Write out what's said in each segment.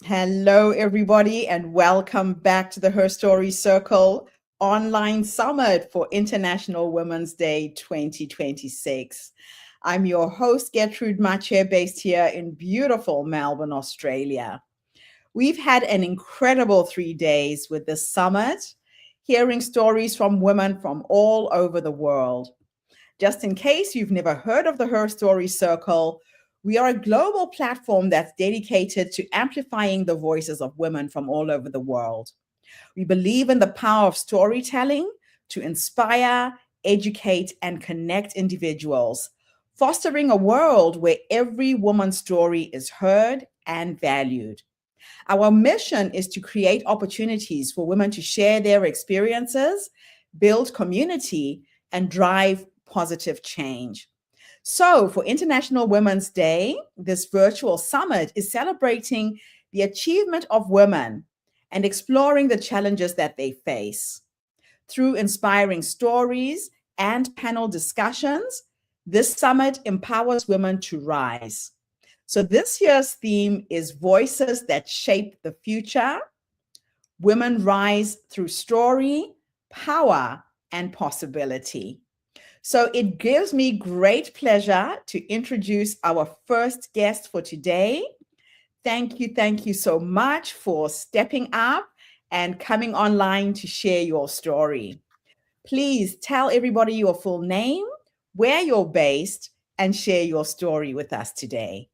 Hello, everybody, and welcome back to the Her Story Circle online summit for International Women's Day 2026. I'm your host, Gertrude Mache, based here in beautiful Melbourne, Australia. We've had an incredible 3 days with this summit, hearing stories from women from all over the world. Just in case you've never heard of the Her Story Circle, we are a global platform that's dedicated to amplifying the voices of women from all over the world. We believe in the power of storytelling to inspire, educate, and connect individuals, fostering a world where every woman's story is heard and valued. Our mission is to create opportunities for women to share their experiences, build community, and drive positive change. So, for International Women's Day, this virtual summit is celebrating the achievement of women and exploring the challenges that they face. Through inspiring stories and panel discussions, this summit empowers women to rise. So, this year's theme is Voices That Shape the Future. Women rise through story, power, and possibility. So it gives me great pleasure to introduce our first guest for today. Thank you so much for stepping up and coming online to share your story. Please tell everybody your full name, where you're based, and share your story with us today.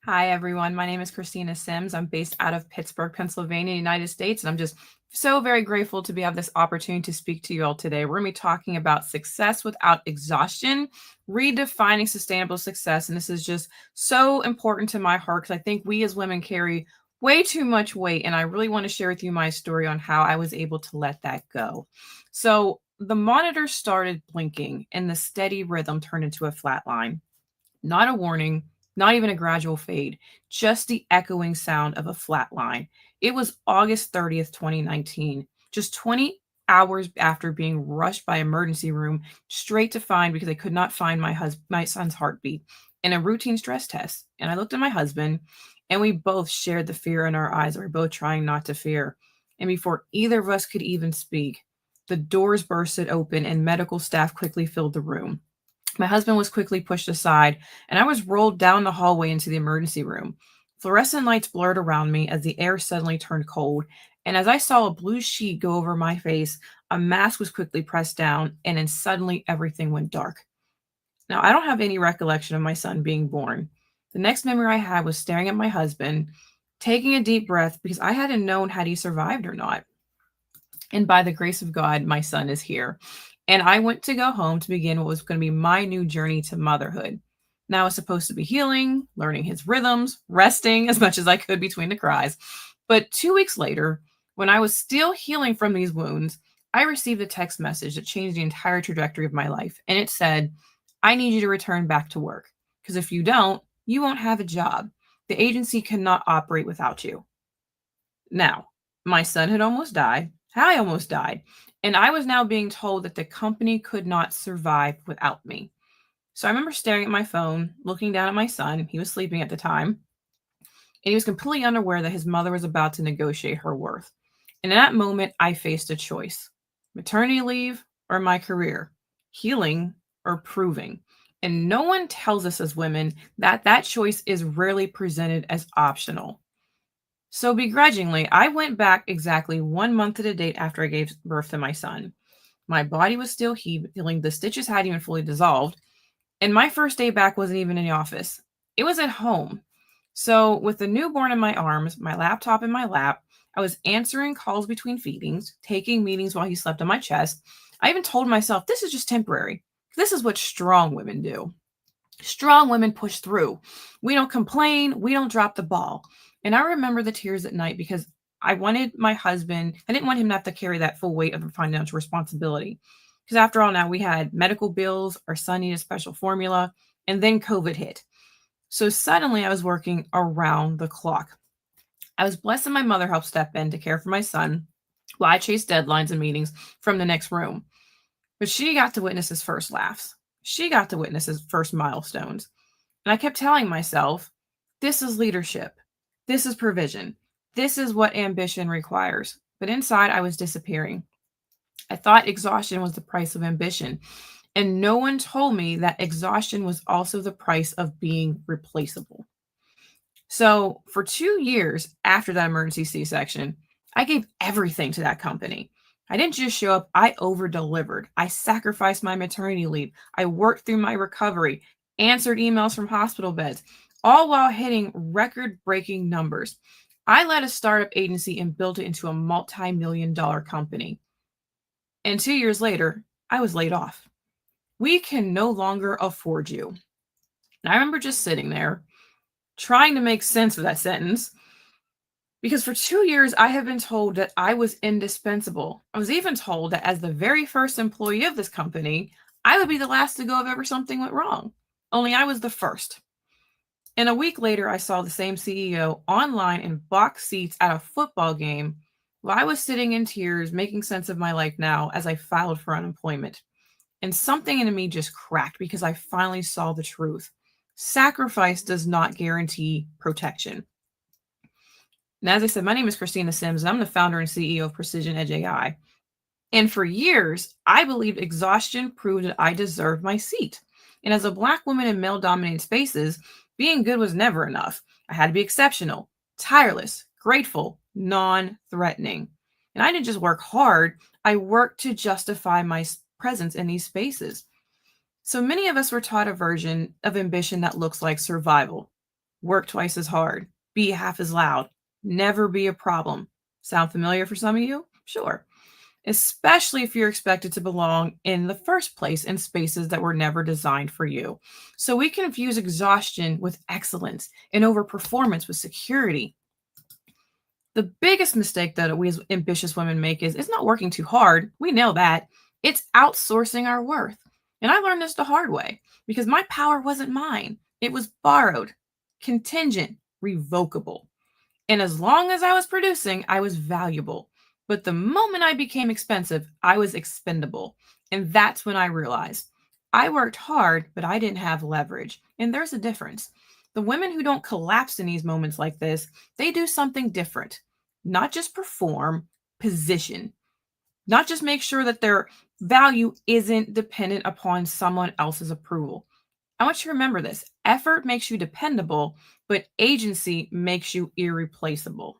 Hi, everyone. My name is Christina Sims. I'm based out of Pittsburgh, Pennsylvania, United States, and I'm just so very grateful to have this opportunity to speak to you all today. We're going to be talking about success without exhaustion, redefining sustainable success. And this is just so important to my heart because I think we as women carry way too much weight. And I really want to share with you my story on how I was able to let that go. So the monitor started blinking and the steady rhythm turned into a flat line. Not a warning, not even a gradual fade, just the echoing sound of a flat line. It was August 30th, 2019, just 20 hours after being rushed by emergency room straight to find because I could not find my son's heartbeat in a routine stress test. And I looked at my husband and we both shared the fear in our eyes. We were both trying not to fear. And before either of us could even speak, the doors bursted open and medical staff quickly filled the room. My husband was quickly pushed aside, and I was rolled down the hallway into the emergency room. Fluorescent lights blurred around me as the air suddenly turned cold, and as I saw a blue sheet go over my face, a mask was quickly pressed down, and then suddenly everything went dark. Now, I don't have any recollection of my son being born. The next memory I had was staring at my husband, taking a deep breath because I hadn't known had he survived or not. And by the grace of God, my son is here. And I went to go home to begin what was going to be my new journey to motherhood. Now I was supposed to be healing, learning his rhythms, resting as much as I could between the cries. But 2 weeks later, when I was still healing from these wounds, I received a text message that changed the entire trajectory of my life. And it said, I need you to return back to work. Because if you don't, you won't have a job. The agency cannot operate without you. Now, my son had almost died. I almost died. And I was now being told that the company could not survive without me. So I remember staring at my phone, looking down at my son. He was sleeping at the time. And he was completely unaware that his mother was about to negotiate her worth. And in that moment, I faced a choice: maternity leave or my career, healing or proving. And no one tells us as women that that choice is rarely presented as optional. So begrudgingly, I went back exactly 1 month to the date after I gave birth to my son. My body was still healing, the stitches hadn't even fully dissolved, and my first day back wasn't even in the office. It was at home. So, with the newborn in my arms, my laptop in my lap, I was answering calls between feedings, taking meetings while he slept on my chest. I even told myself, this is just temporary. This is what strong women do. Strong women push through. We don't complain. We don't drop the ball. And I remember the tears at night because I wanted my husband, I didn't want him to have to carry that full weight of the financial responsibility. Because after all, now we had medical bills, our son needed special formula, and then COVID hit. So suddenly I was working around the clock. I was blessed that my mother helped step in to care for my son while I chased deadlines and meetings from the next room. But she got to witness his first laughs. She got to witness his first milestones. And I kept telling myself, this is leadership. This is provision. This is what ambition requires. But inside, I was disappearing. I thought exhaustion was the price of ambition. And no one told me that exhaustion was also the price of being replaceable. So, for 2 years after that emergency C section, I gave everything to that company. I didn't just show up, I over delivered. I sacrificed my maternity leave. I worked through my recovery, answered emails from hospital beds, all while hitting record breaking numbers. I led a startup agency and built it into a multi-million-dollar company. And 2 years later, I was laid off. We can no longer afford you. And I remember just sitting there trying to make sense of that sentence because for 2 years I have been told that I was indispensable. I was even told that as the very first employee of this company, I would be the last to go if ever something went wrong. Only I was the first. And a week later, I saw the same CEO online in box seats at a football game while I was sitting in tears making sense of my life now as I filed for unemployment. And something in me just cracked because I finally saw the truth. Sacrifice does not guarantee protection. And as I said, my name is Christina Sims, and I'm the founder and CEO of Precision Edge AI. And for years, I believed exhaustion proved that I deserved my seat. And as a Black woman in male dominated spaces, being good was never enough. I had to be exceptional, tireless, grateful, non threatening. And I didn't just work hard, I worked to justify my presence in these spaces. So many of us were taught a version of ambition that looks like survival. Work twice as hard, be half as loud, never be a problem. Sound familiar for some of you? Sure. Especially if you're expected to belong in the first place in spaces that were never designed for you. So we confuse exhaustion with excellence and overperformance with security. The biggest mistake that we as ambitious women make is it's not working too hard. We know that. It's outsourcing our worth. And I learned this the hard way because my power wasn't mine. It was borrowed, contingent, revocable. And as long as I was producing, I was valuable. But the moment I became expensive, I was expendable. And that's when I realized I worked hard, but I didn't have leverage. And there's a difference. The women who don't collapse in these moments like this, they do something different. Not just perform, position. Not just make sure that their value isn't dependent upon someone else's approval. I want you to remember this. Effort makes you dependable, but agency makes you irreplaceable.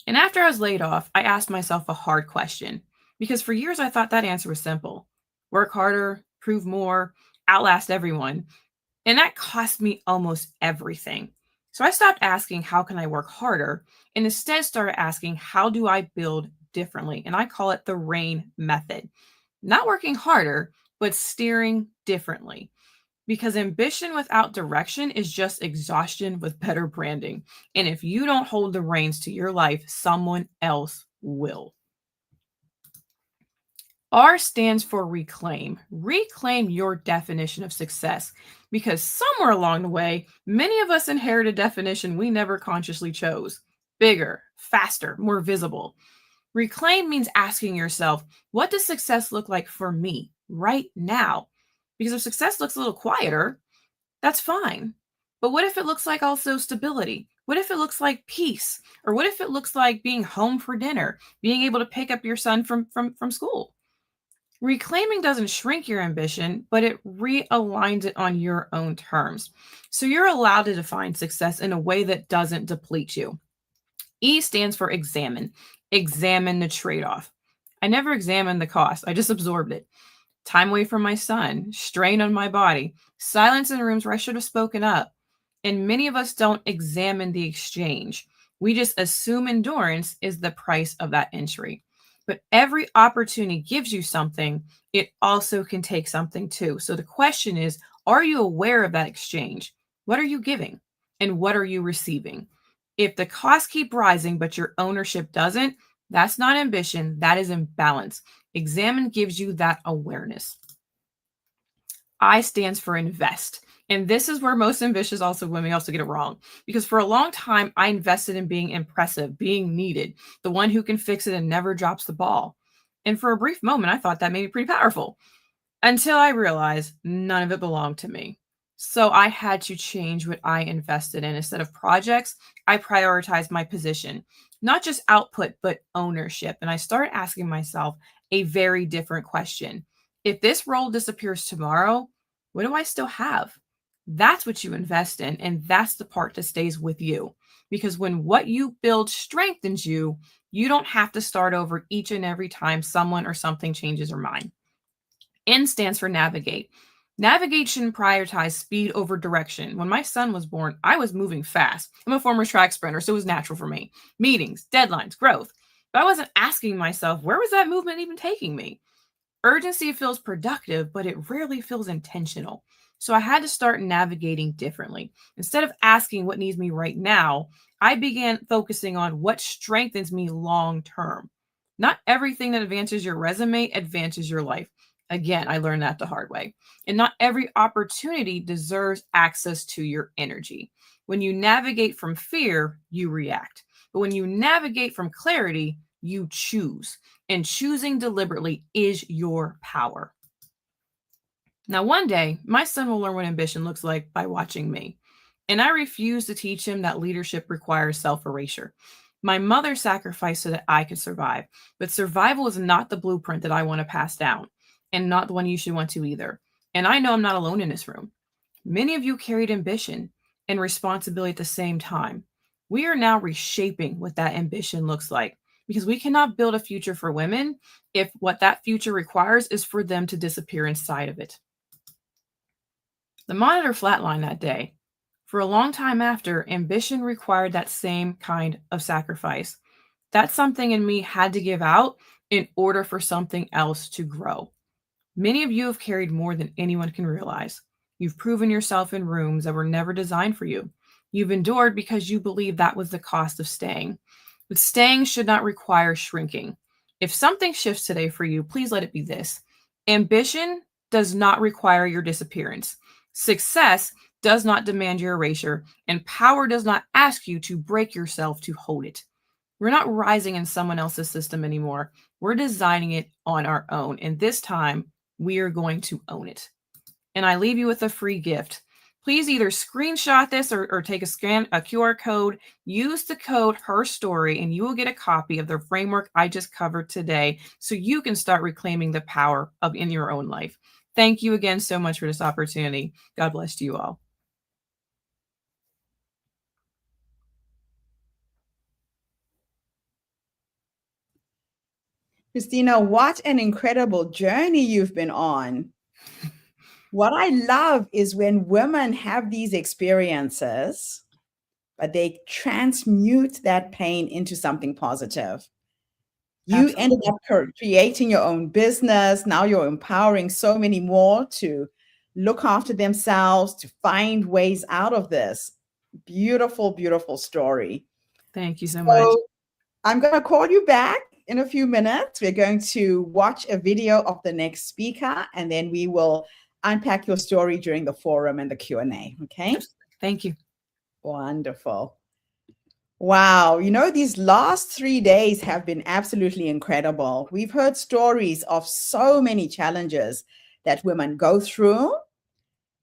And after I was laid off, I asked myself a hard question because for years I thought that answer was simple: work harder, prove more, outlast everyone. And that cost me almost everything. So I stopped asking, how can I work harder? And instead started asking, how do I build differently? And I call it the RAIN method. Not working harder, but steering differently. Because ambition without direction is just exhaustion with better branding. And if you don't hold the reins to your life, someone else will. R stands for reclaim. Reclaim your definition of success because somewhere along the way, many of us inherit a definition we never consciously chose: bigger, faster, more visible. Reclaim means asking yourself, what does success look like for me right now? Because if success looks a little quieter, that's fine. But what if it looks like also stability? What if it looks like peace? Or what if it looks like being home for dinner, being able to pick up your son from school? Reclaiming doesn't shrink your ambition, but it realigns it on your own terms. So you're allowed to define success in a way that doesn't deplete you. E stands for examine. Examine the trade-off. I never examined the cost. I just absorbed it. Time away from my son, strain on my body, silence in rooms where I should have spoken up. And many of us don't examine the exchange. We just assume endurance is the price of that entry. But every opportunity gives you something. It also can take something too. So the question is, are you aware of that exchange? What are you giving? And what are you receiving? If the costs keep rising, but your ownership doesn't, that's not ambition. That is imbalance. Examine gives you that awareness. I stands for invest. And this is where most ambitious women also get it wrong. Because for a long time, I invested in being impressive, being needed, the one who can fix it and never drops the ball. And for a brief moment, I thought that made me pretty powerful until I realized none of it belonged to me. So I had to change what I invested in. Instead of projects, I prioritized my position, not just output, but ownership. And I started asking myself a very different question. If this role disappears tomorrow, what do I still have? That's what you invest in. And that's the part that stays with you. Because when what you build strengthens you, you don't have to start over each and every time someone or something changes your mind. N stands for navigate. Navigation prioritizes speed over direction. When my son was born, I was moving fast. I'm a former track sprinter, so it was natural for me. Meetings, deadlines, growth. But I wasn't asking myself, where was that movement even taking me? Urgency feels productive, but it rarely feels intentional. So I had to start navigating differently. Instead of asking what needs me right now, I began focusing on what strengthens me long term. Not everything that advances your resume advances your life. Again, I learned that the hard way. And not every opportunity deserves access to your energy. When you navigate from fear, you react. But when you navigate from clarity, you choose. And choosing deliberately is your power. Now, one day, my son will learn what ambition looks like by watching me. And I refuse to teach him that leadership requires self erasure. My mother sacrificed so that I could survive, but survival is not the blueprint that I want to pass down, and not the one you should want to either. And I know I'm not alone in this room. Many of you carried ambition and responsibility at the same time. We are now reshaping what that ambition looks like because we cannot build a future for women if what that future requires is for them to disappear inside of it. The monitor flatlined that day. For a long time after, ambition required that same kind of sacrifice. That something in me had to give out in order for something else to grow. Many of you have carried more than anyone can realize. You've proven yourself in rooms that were never designed for you. You've endured because you believe that was the cost of staying. But staying should not require shrinking. If something shifts today for you, please let it be this. Ambition does not require your disappearance. Success does not demand your erasure, and power does not ask you to break yourself to hold it. We're not rising in someone else's system anymore. We're designing it on our own. And this time, we are going to own it. And I leave you with a free gift. Please either screenshot this or take a QR code. Use the code HerStory, and you will get a copy of the framework I just covered today so you can start reclaiming the power of in your own life. Thank you again so much for this opportunity. God bless you all. Christina, what an incredible journey you've been on. What I love is when women have these experiences, but they transmute that pain into something positive. You ended Absolutely. up creating your own business. Now you're empowering so many more to look after themselves, to find ways out of this. Beautiful, beautiful story. Thank you so much. So I'm going to call you back in a few minutes. We're going to watch a video of the next speaker, and then we will unpack your story during the forum and the Q&A. Okay? Thank you. Wonderful. Wow. You know, these last 3 days have been absolutely incredible. We've heard stories of so many challenges that women go through,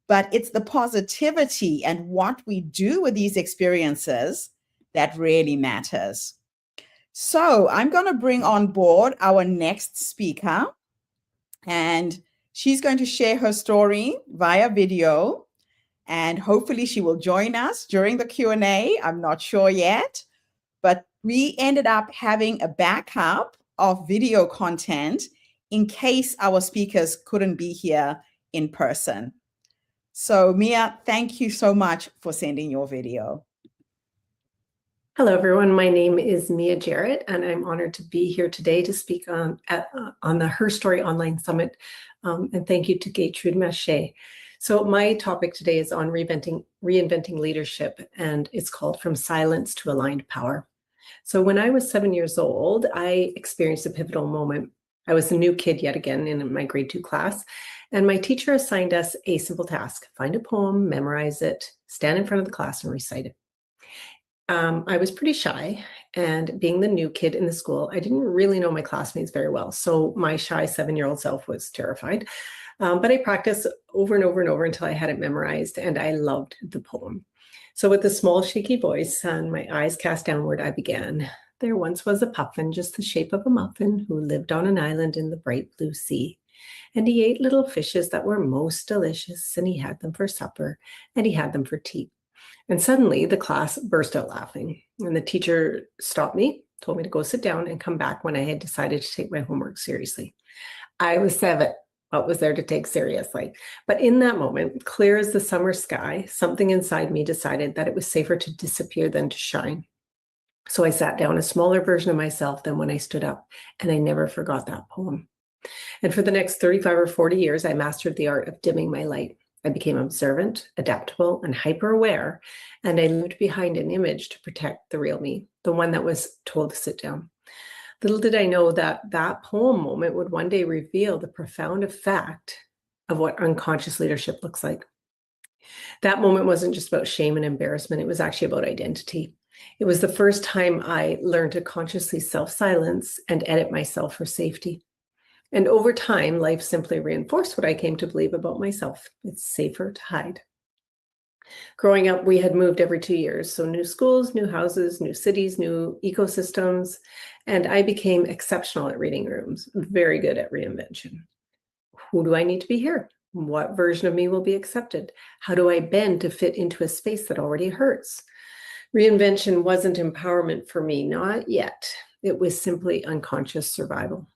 but it's the positivity and what we do with these experiences that really matters. So I'm going to bring on board our next speaker, and she's going to share her story via video, and hopefully she will join us during the Q&A. I'm not sure yet, but we ended up having a backup of video content in case our speakers couldn't be here in person. So Mia, thank you so much for sending your video. Hello, everyone. My name is Mia Jarrett, and I'm honored to be here today to speak on the Her Story Online Summit. And thank you to Gertrude Maché. So my topic today is on reinventing leadership, and it's called From Silence to Aligned Power. So when I was 7 years old, I experienced a pivotal moment. I was a new kid yet again in my grade 2 class, and my teacher assigned us a simple task: find a poem, memorize it, stand in front of the class and recite it. I was pretty shy, and being the new kid in the school, I didn't really know my classmates very well. So my shy 7-year-old self was terrified. But I practiced over and over and over until I had it memorized, and I loved the poem. So with a small, shaky voice and my eyes cast downward, I began. There once was a puffin, just the shape of a muffin, who lived on an island in the bright blue sea. And he ate little fishes that were most delicious, and he had them for supper, and he had them for tea. And suddenly the class burst out laughing, and the teacher stopped me, told me to go sit down and come back when I had decided to take my homework seriously. I was 7. What was there to take seriously? But in that moment, clear as the summer sky, something inside me decided that it was safer to disappear than to shine. So I sat down, a smaller version of myself than when I stood up, and I never forgot that poem. And for the next 35 or 40 years, I mastered the art of dimming my light. I became observant, adaptable, and hyper-aware, and I lived behind an image to protect the real me, the one that was told to sit down. Little did I know that that poem moment would one day reveal the profound effect of what unconscious leadership looks like. That moment wasn't just about shame and embarrassment. It was actually about identity. It was the first time I learned to consciously self-silence and edit myself for safety. And over time, life simply reinforced what I came to believe about myself. It's safer to hide. Growing up, we had moved every 2 years. So new schools, new houses, new cities, new ecosystems. And I became exceptional at reading rooms, very good at reinvention. Who do I need to be here? What version of me will be accepted? How do I bend to fit into a space that already hurts? Reinvention wasn't empowerment for me, not yet. It was simply unconscious survival.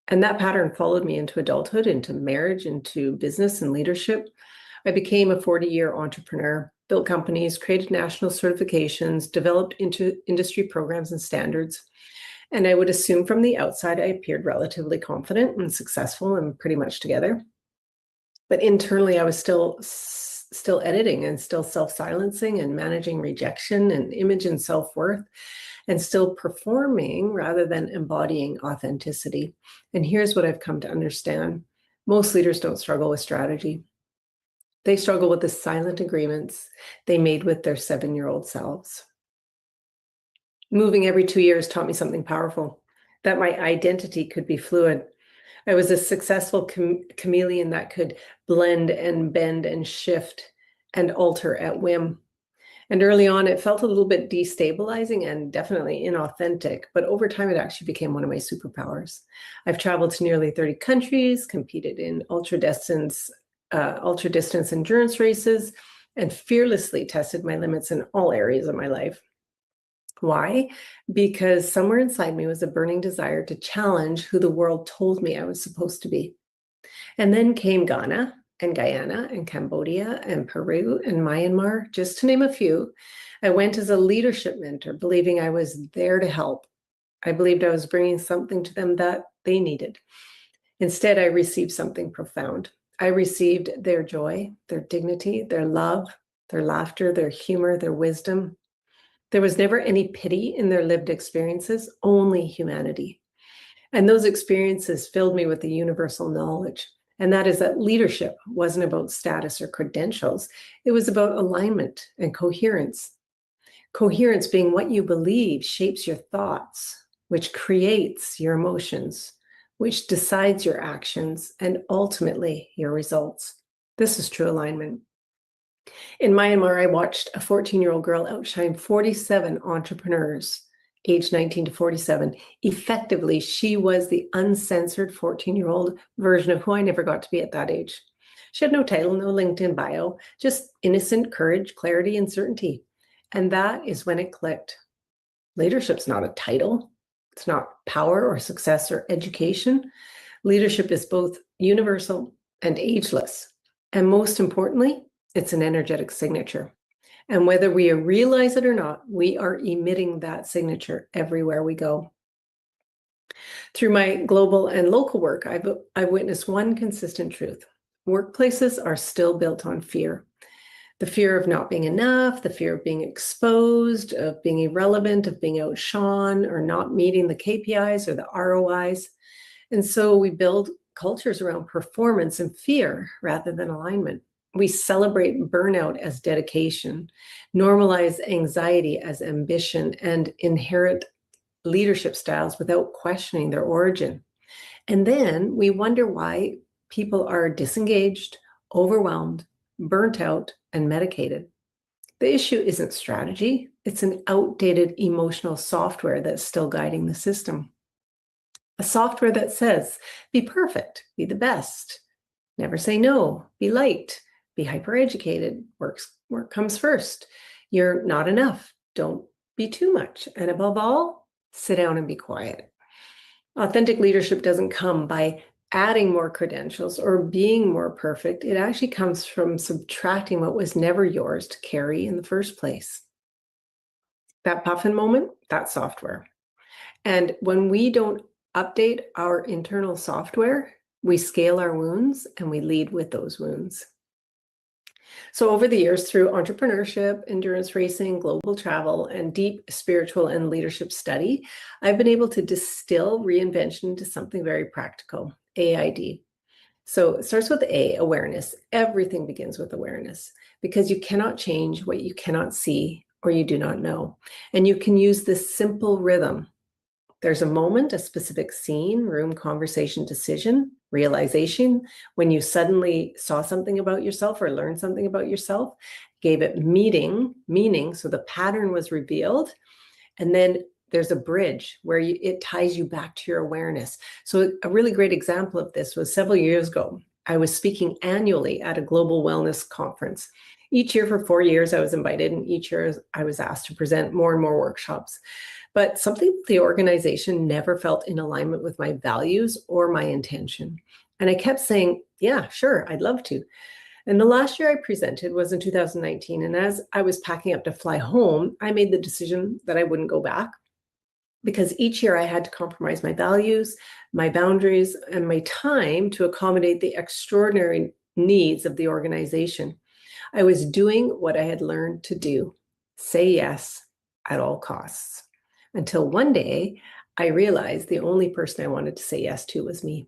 And that pattern followed me into adulthood, into marriage, into business and leadership. I became a 40-year entrepreneur, built companies, created national certifications, developed industry programs and standards. And I would assume from the outside, I appeared relatively confident and successful and pretty much together. But internally, I was still editing and still self-silencing and managing rejection and image and self-worth, and still performing rather than embodying authenticity. And here's what I've come to understand. Most leaders don't struggle with strategy. They struggle with the silent agreements they made with their 7-year-old selves. Moving every 2 years taught me something powerful, that my identity could be fluid. I was a successful chameleon that could blend and bend and shift and alter at whim. And early on, it felt a little bit destabilizing and definitely inauthentic, but over time, it actually became one of my superpowers. I've traveled to nearly 30 countries, competed in ultra-distance endurance races, and fearlessly tested my limits in all areas of my life. Why? Because somewhere inside me was a burning desire to challenge who the world told me I was supposed to be. And then came Ghana and Guyana and Cambodia and Peru and Myanmar, just to name a few. I went as a leadership mentor, believing I was there to help. I believed I was bringing something to them that they needed. Instead, I received something profound. I received their joy, their dignity, their love, their laughter, their humor, their wisdom. There was never any pity in their lived experiences, only humanity. And those experiences filled me with the universal knowledge. And that is that leadership wasn't about status or credentials. It was about alignment and coherence. Coherence being what you believe shapes your thoughts, which creates your emotions, which decides your actions, and ultimately your results. This is true alignment. In Myanmar, I watched a 14-year-old girl outshine 47 entrepreneurs, aged 19 to 47. Effectively, she was the uncensored 14-year-old version of who I never got to be at that age. She had no title, no LinkedIn bio, just innocent courage, clarity, and certainty. And that is when it clicked. Leadership's not a title. It's not power or success or education. Leadership is both universal and ageless. And most importantly, it's an energetic signature. And whether we realize it or not, we are emitting that signature everywhere we go. Through my global and local work, I've witnessed one consistent truth. Workplaces are still built on fear. The fear of not being enough, the fear of being exposed, of being irrelevant, of being outshone, or not meeting the KPIs or the ROIs. And so we build cultures around performance and fear rather than alignment. We celebrate burnout as dedication, normalize anxiety as ambition, and inherit leadership styles without questioning their origin. And then we wonder why people are disengaged, overwhelmed, burnt out, and medicated. The issue isn't strategy, it's an outdated emotional software that's still guiding the system. A software that says, be perfect, be the best, never say no, be liked, be hyper-educated, work comes first. You're not enough, don't be too much. And above all, sit down and be quiet. Authentic leadership doesn't come by adding more credentials or being more perfect. It actually comes from subtracting what was never yours to carry in the first place. That puffin moment, that's software. And when we don't update our internal software, we scale our wounds and we lead with those wounds. So over the years, through entrepreneurship, endurance racing, global travel, and deep spiritual and leadership study, I've been able to distill reinvention into something very practical, AID. So it starts with A, awareness. Everything begins with awareness because you cannot change what you cannot see or you do not know. And you can use this simple rhythm. There's a moment, a specific scene, room, conversation, decision, realization, when you suddenly saw something about yourself or learned something about yourself, gave it meaning, so the pattern was revealed. And then there's a bridge where it ties you back to your awareness. So a really great example of this was several years ago. I was speaking annually at a global wellness conference. Each year for 4 years, I was invited, and each year I was asked to present more and more workshops. But something with the organization never felt in alignment with my values or my intention. And I kept saying, yeah, sure, I'd love to. And the last year I presented was in 2019. And as I was packing up to fly home, I made the decision that I wouldn't go back because each year I had to compromise my values, my boundaries, and my time to accommodate the extraordinary needs of the organization. I was doing what I had learned to do, say yes at all costs. Until one day, I realized the only person I wanted to say yes to was me.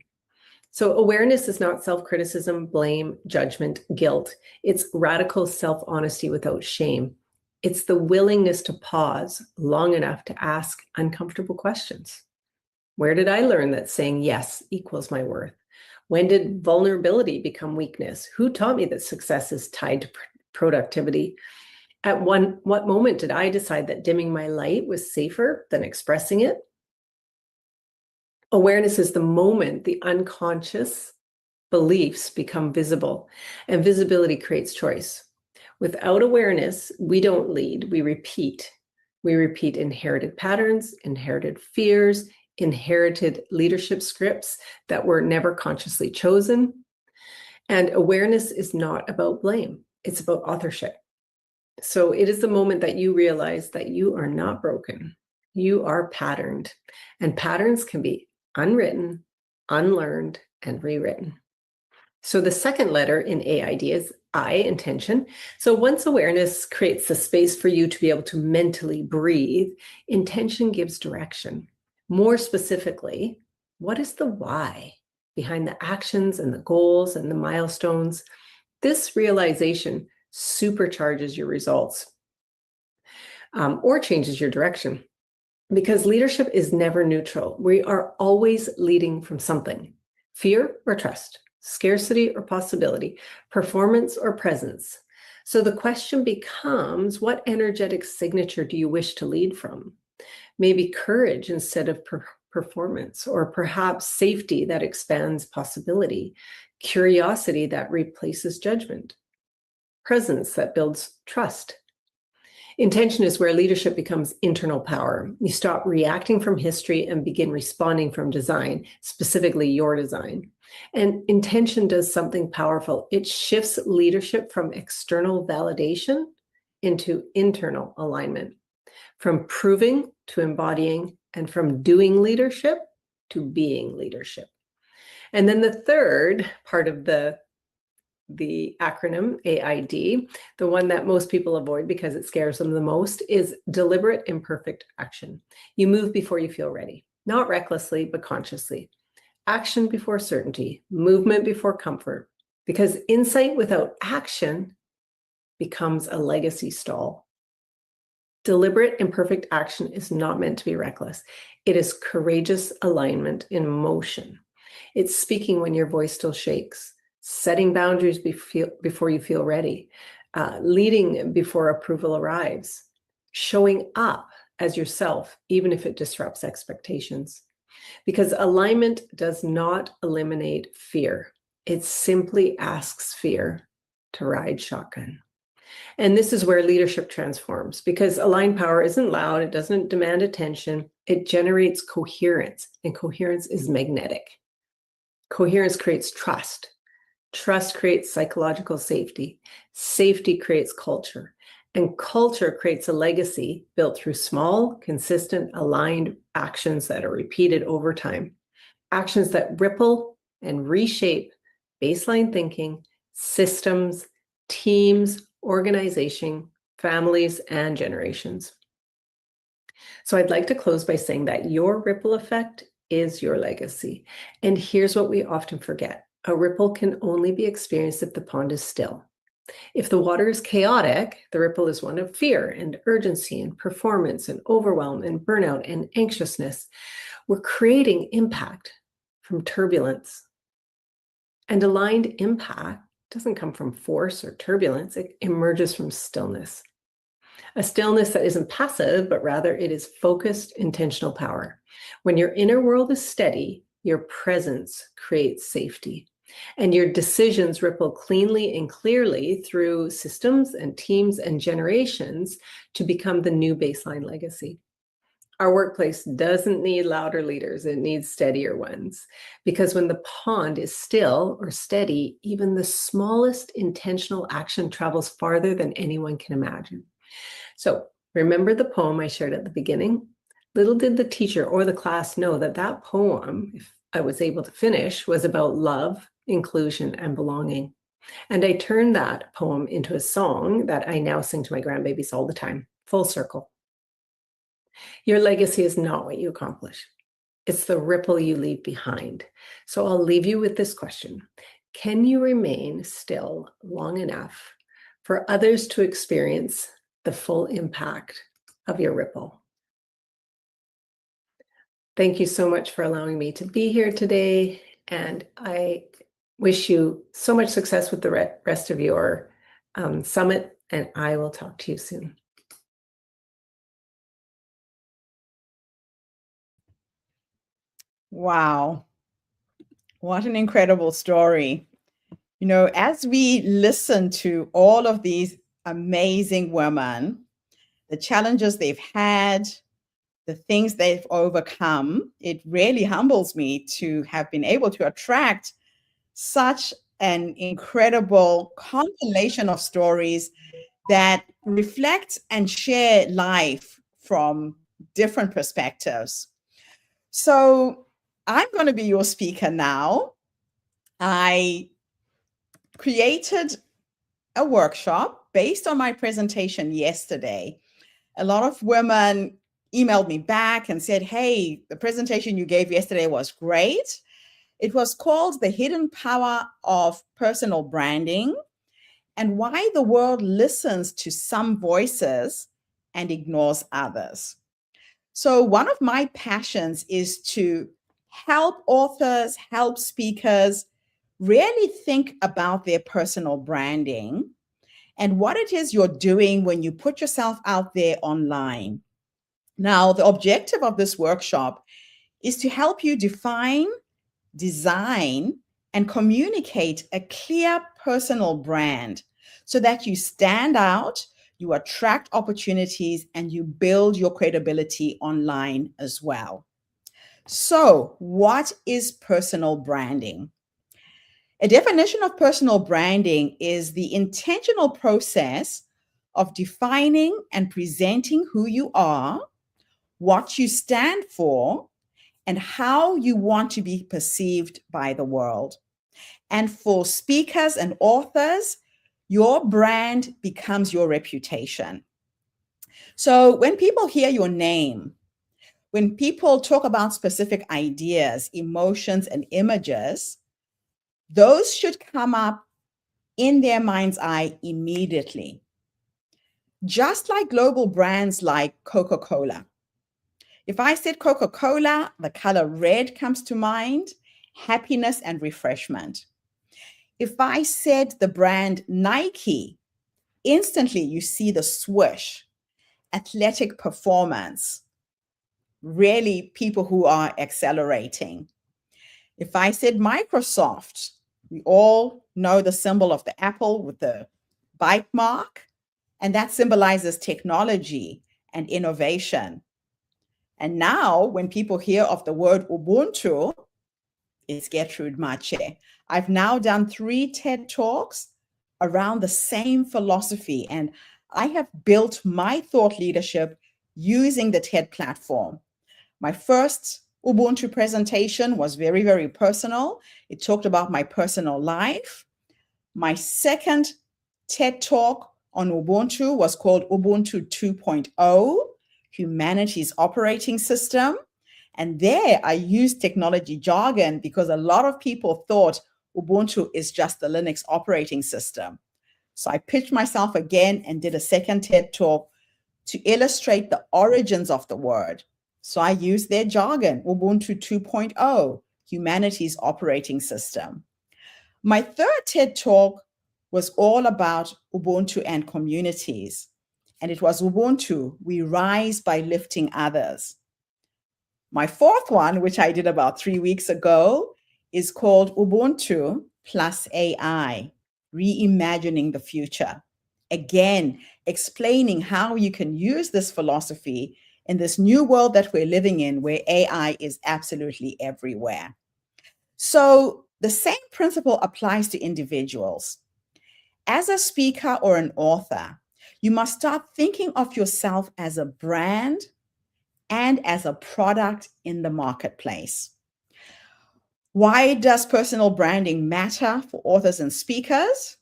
So awareness is not self-criticism, blame, judgment, guilt. It's radical self-honesty without shame. It's the willingness to pause long enough to ask uncomfortable questions. Where did I learn that saying yes equals my worth? When did vulnerability become weakness? Who taught me that success is tied to productivity? At what moment did I decide that dimming my light was safer than expressing it? Awareness is the moment the unconscious beliefs become visible, and visibility creates choice. Without awareness, we don't lead, we repeat. We repeat inherited patterns, inherited fears, inherited leadership scripts that were never consciously chosen. And awareness is not about blame, it's about authorship. So it is the moment that you realize that you are not broken. You are patterned, and patterns can be unwritten, unlearned, and rewritten. So the second letter in AID is I, intention. So once awareness creates the space for you to be able to mentally breathe, intention gives direction. More specifically, what is the why behind the actions and the goals and the milestones? This realization supercharges your results or changes your direction, because leadership is never neutral. We are always leading from something: fear or trust, scarcity or possibility, performance or presence. So the question becomes, what energetic signature do you wish to lead from? Maybe courage instead of performance, or perhaps safety that expands possibility, curiosity that replaces judgment, presence that builds trust. Intention is where leadership becomes internal power. You stop reacting from history and begin responding from design, specifically your design. And intention does something powerful. It shifts leadership from external validation into internal alignment, from proving to embodying, and from doing leadership to being leadership. And then the third part of the acronym AID, the one that most people avoid because it scares them the most, is deliberate imperfect action. You move before you feel ready, not recklessly, but consciously. Action before certainty, movement before comfort. because insight without action becomes a legacy stall. Deliberate and perfect action is not meant to be reckless. It is courageous alignment in motion. It's speaking when your voice still shakes, setting boundaries before you feel ready, leading before approval arrives, showing up as yourself, even if it disrupts expectations. Because alignment does not eliminate fear. It simply asks fear to ride shotgun. And this is where leadership transforms, because aligned power isn't loud. It doesn't demand attention. It generates coherence, and coherence is magnetic. Coherence creates trust. Trust creates psychological safety. Safety creates culture. And culture creates a legacy built through small, consistent, aligned actions that are repeated over time. Actions that ripple and reshape baseline thinking, systems, teams, organization, families, and generations. So I'd like to close by saying that your ripple effect is your legacy. And here's what we often forget. A ripple can only be experienced if the pond is still. If the water is chaotic, the ripple is one of fear and urgency and performance and overwhelm and burnout and anxiousness. We're creating impact from turbulence. And aligned impact doesn't come from force or turbulence. It emerges from stillness. A stillness that isn't passive, but rather it is focused, intentional power. When your inner world is steady, your presence creates safety. And your decisions ripple cleanly and clearly through systems and teams and generations to become the new baseline legacy. Our workplace doesn't need louder leaders, it needs steadier ones. Because when the pond is still or steady, even the smallest intentional action travels farther than anyone can imagine. So remember the poem I shared at the beginning? Little did the teacher or the class know that that poem, if I was able to finish, was about love, inclusion, and belonging. And I turned that poem into a song that I now sing to my grandbabies all the time, full circle. Your legacy is not what you accomplish. It's the ripple you leave behind. So I'll leave you with this question. Can you remain still long enough for others to experience the full impact of your ripple? Thank you so much for allowing me to be here today. And I wish you so much success with the rest of your summit. And I will talk to you soon. Wow. What an incredible story. You know, as we listen to all of these amazing women, the challenges they've had, the things they've overcome, it really humbles me to have been able to attract such an incredible compilation of stories that reflect and share life from different perspectives. So I'm going to be your speaker now. I created a workshop based on my presentation yesterday. A lot of women emailed me back and said, hey, the presentation you gave yesterday was great. It was called The Hidden Power of Personal Branding and Why the World Listens to Some Voices and Ignores Others. So one of my passions is to help authors, help speakers really think about their personal branding and what it is you're doing when you put yourself out there online. Now, the objective of this workshop is to help you define, design, and communicate a clear personal brand so that you stand out, you attract opportunities, and you build your credibility online as well. So, what is personal branding? A definition of personal branding is the intentional process of defining and presenting who you are, what you stand for, and how you want to be perceived by the world. And for speakers and authors, your brand becomes your reputation. So when people hear your name, when people talk about specific ideas, emotions, and images, those should come up in their mind's eye immediately. Just like global brands like Coca-Cola. If I said Coca-Cola, the color red comes to mind, happiness and refreshment. If I said the brand Nike, instantly you see the swoosh, athletic performance, really people who are accelerating. If I said Microsoft, we all know the symbol of the apple with the bite mark, and that symbolizes technology and innovation. And now when people hear of the word Ubuntu, it's Gertrude Mache. I've now done 3 TED Talks around the same philosophy, and I have built my thought leadership using the TED platform. My first Ubuntu presentation was very, very personal. It talked about my personal life. My second TED Talk on Ubuntu was called Ubuntu 2.0, Humanity's Operating System. And there I used technology jargon because a lot of people thought Ubuntu is just the Linux operating system. So I pitched myself again and did a second TED Talk to illustrate the origins of the word. So I used their jargon, Ubuntu 2.0, humanity's operating system. My third TED Talk was all about Ubuntu and communities. And it was Ubuntu, we rise by lifting others. My fourth one, which I did about 3 weeks ago, is called Ubuntu plus AI, reimagining the future. Again, explaining how you can use this philosophy in this new world that we're living in, where AI is absolutely everywhere. So the same principle applies to individuals. As a speaker or an author, you must start thinking of yourself as a brand and as a product in the marketplace. Why does personal branding matter for authors and speakers?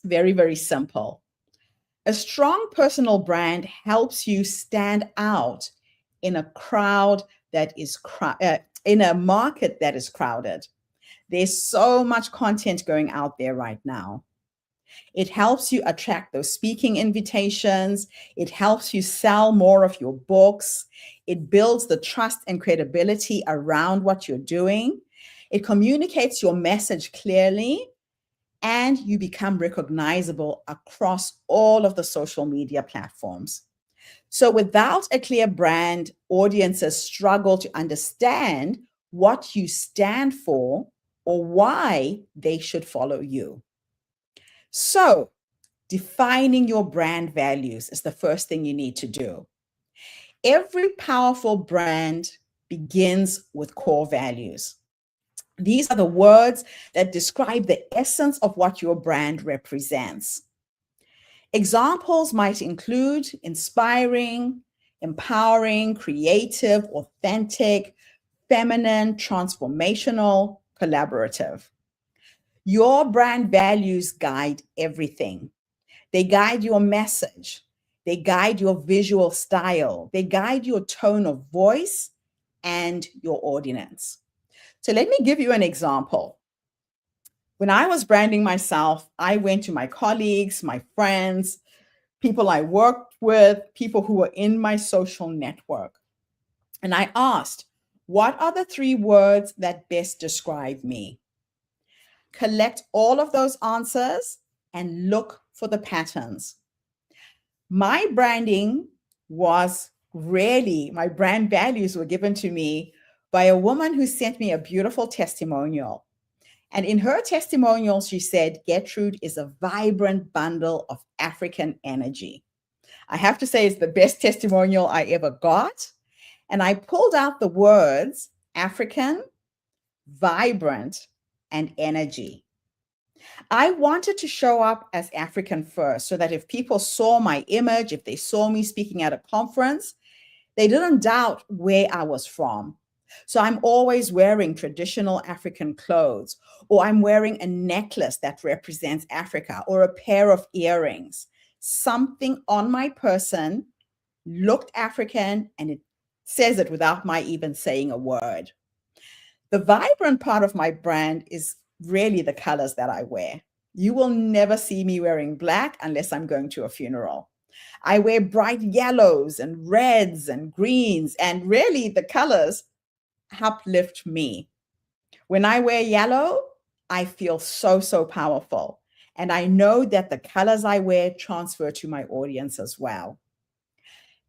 Very, very simple. A strong personal brand helps you stand out in a crowd that is in a market that is crowded. There's so much content going out there right now. It helps you attract those speaking invitations. It helps you sell more of your books. It builds the trust and credibility around what you're doing. It communicates your message clearly, and you become recognizable across all of the social media platforms. So without a clear brand, audiences struggle to understand what you stand for or why they should follow you. So defining your brand values is the first thing you need to do. Every powerful brand begins with core values. These are the words that describe the essence of what your brand represents. Examples might include inspiring, empowering, creative, authentic, feminine, transformational, collaborative. Your brand values guide everything. They guide your message. They guide your visual style. They guide your tone of voice and your audience. So let me give you an example. When I was branding myself, I went to my colleagues, my friends, people I worked with, people who were in my social network. And I asked, what are the 3 words that best describe me? Collect all of those answers and look for the patterns. My branding was really, my brand values were given to me by a woman who sent me a beautiful testimonial. And in her testimonial, she said, Gertrude is a vibrant bundle of African energy. I have to say it's the best testimonial I ever got. And I pulled out the words African, vibrant, and energy. I wanted to show up as African first so that if people saw my image, if they saw me speaking at a conference, they didn't doubt where I was from. So I'm always wearing traditional African clothes, or I'm wearing a necklace that represents Africa, or a pair of earrings. Something on my person looked African, and it says it without my even saying a word. The vibrant part of my brand is really the colors that I wear. You will never see me wearing black unless I'm going to a funeral. I wear bright yellows and reds and greens, and really the colors uplift me. When I wear yellow, I feel so powerful. And I know that the colors I wear transfer to my audience as well.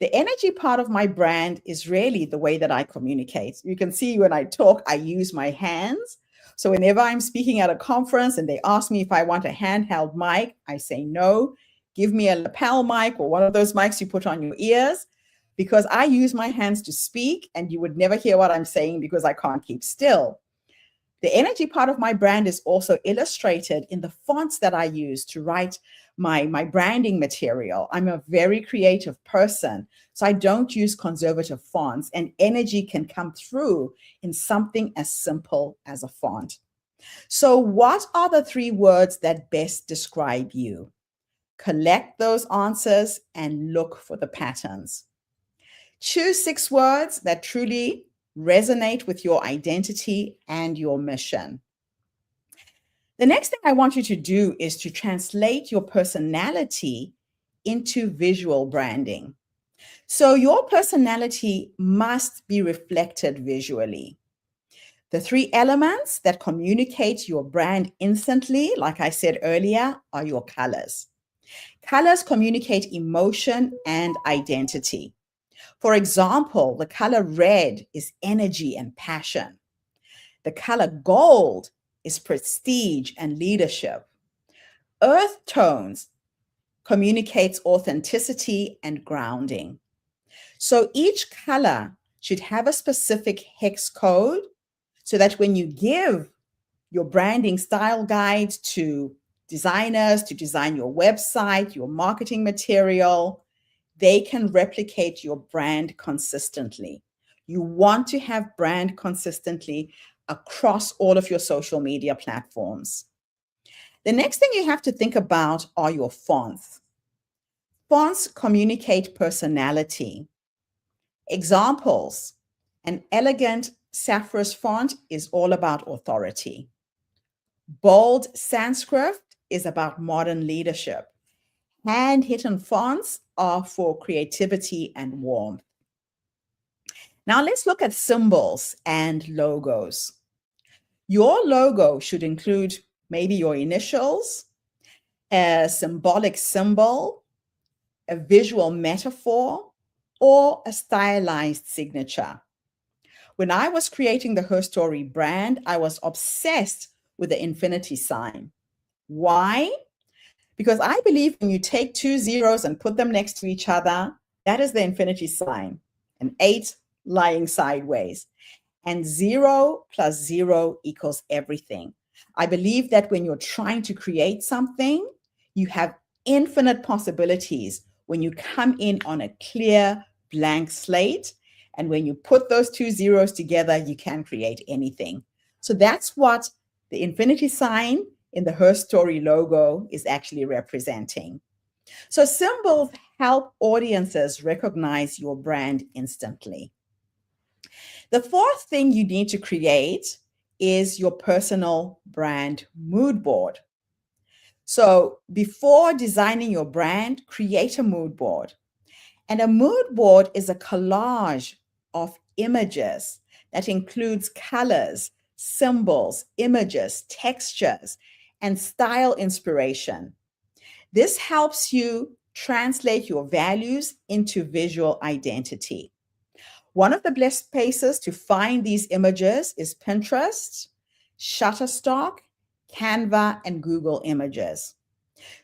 The energy part of my brand is really the way that I communicate. You can see when I talk, I use my hands. So whenever I'm speaking at a conference and they ask me if I want a handheld mic, I say no. Give me a lapel mic or one of those mics you put on your ears, because I use my hands to speak and you would never hear what I'm saying because I can't keep still. The energy part of my brand is also illustrated in the fonts that I use to write my branding material. I'm a very creative person, so I don't use conservative fonts, and energy can come through in something as simple as a font. So what are the 3 words that best describe you? Collect those answers and look for the patterns. Choose 6 words that truly resonate with your identity and your mission. The next thing I want you to do is to translate your personality into visual branding. So your personality must be reflected visually. The 3 elements that communicate your brand instantly, like I said earlier, are your colors. Colors communicate emotion and identity. For example, the color red is energy and passion. The color gold is prestige and leadership. Earth tones communicates authenticity and grounding. So each color should have a specific hex code so that when you give your branding style guide to designers to design your website, your marketing material, they can replicate your brand consistently. You want to have brand consistently across all of your social media platforms. The next thing you have to think about are your fonts. Fonts communicate personality. Examples: an elegant Saffron font is all about authority. Bold sans serif is about modern leadership. Hand-hidden fonts are for creativity and warmth. Now let's look at symbols and logos. Your logo should include maybe your initials, a symbolic symbol, a visual metaphor, or a stylized signature. When I was creating the HerStory brand, I was obsessed with the infinity sign. Why? Because I believe when you take 2 zeros and put them next to each other, that is the infinity sign, an 8 lying sideways. And 0 plus 0 equals everything. I believe that when you're trying to create something, you have infinite possibilities when you come in on a clear blank slate. And when you put those 2 zeros together, you can create anything. So that's what the infinity sign in the HerStory logo is actually representing. So symbols help audiences recognize your brand instantly. The 4th thing you need to create is your personal brand mood board. So before designing your brand, create a mood board. And a mood board is a collage of images that includes colors, symbols, images, textures, and style inspiration. This helps you translate your values into visual identity. One of the best places to find these images is Pinterest, Shutterstock, Canva, and Google Images.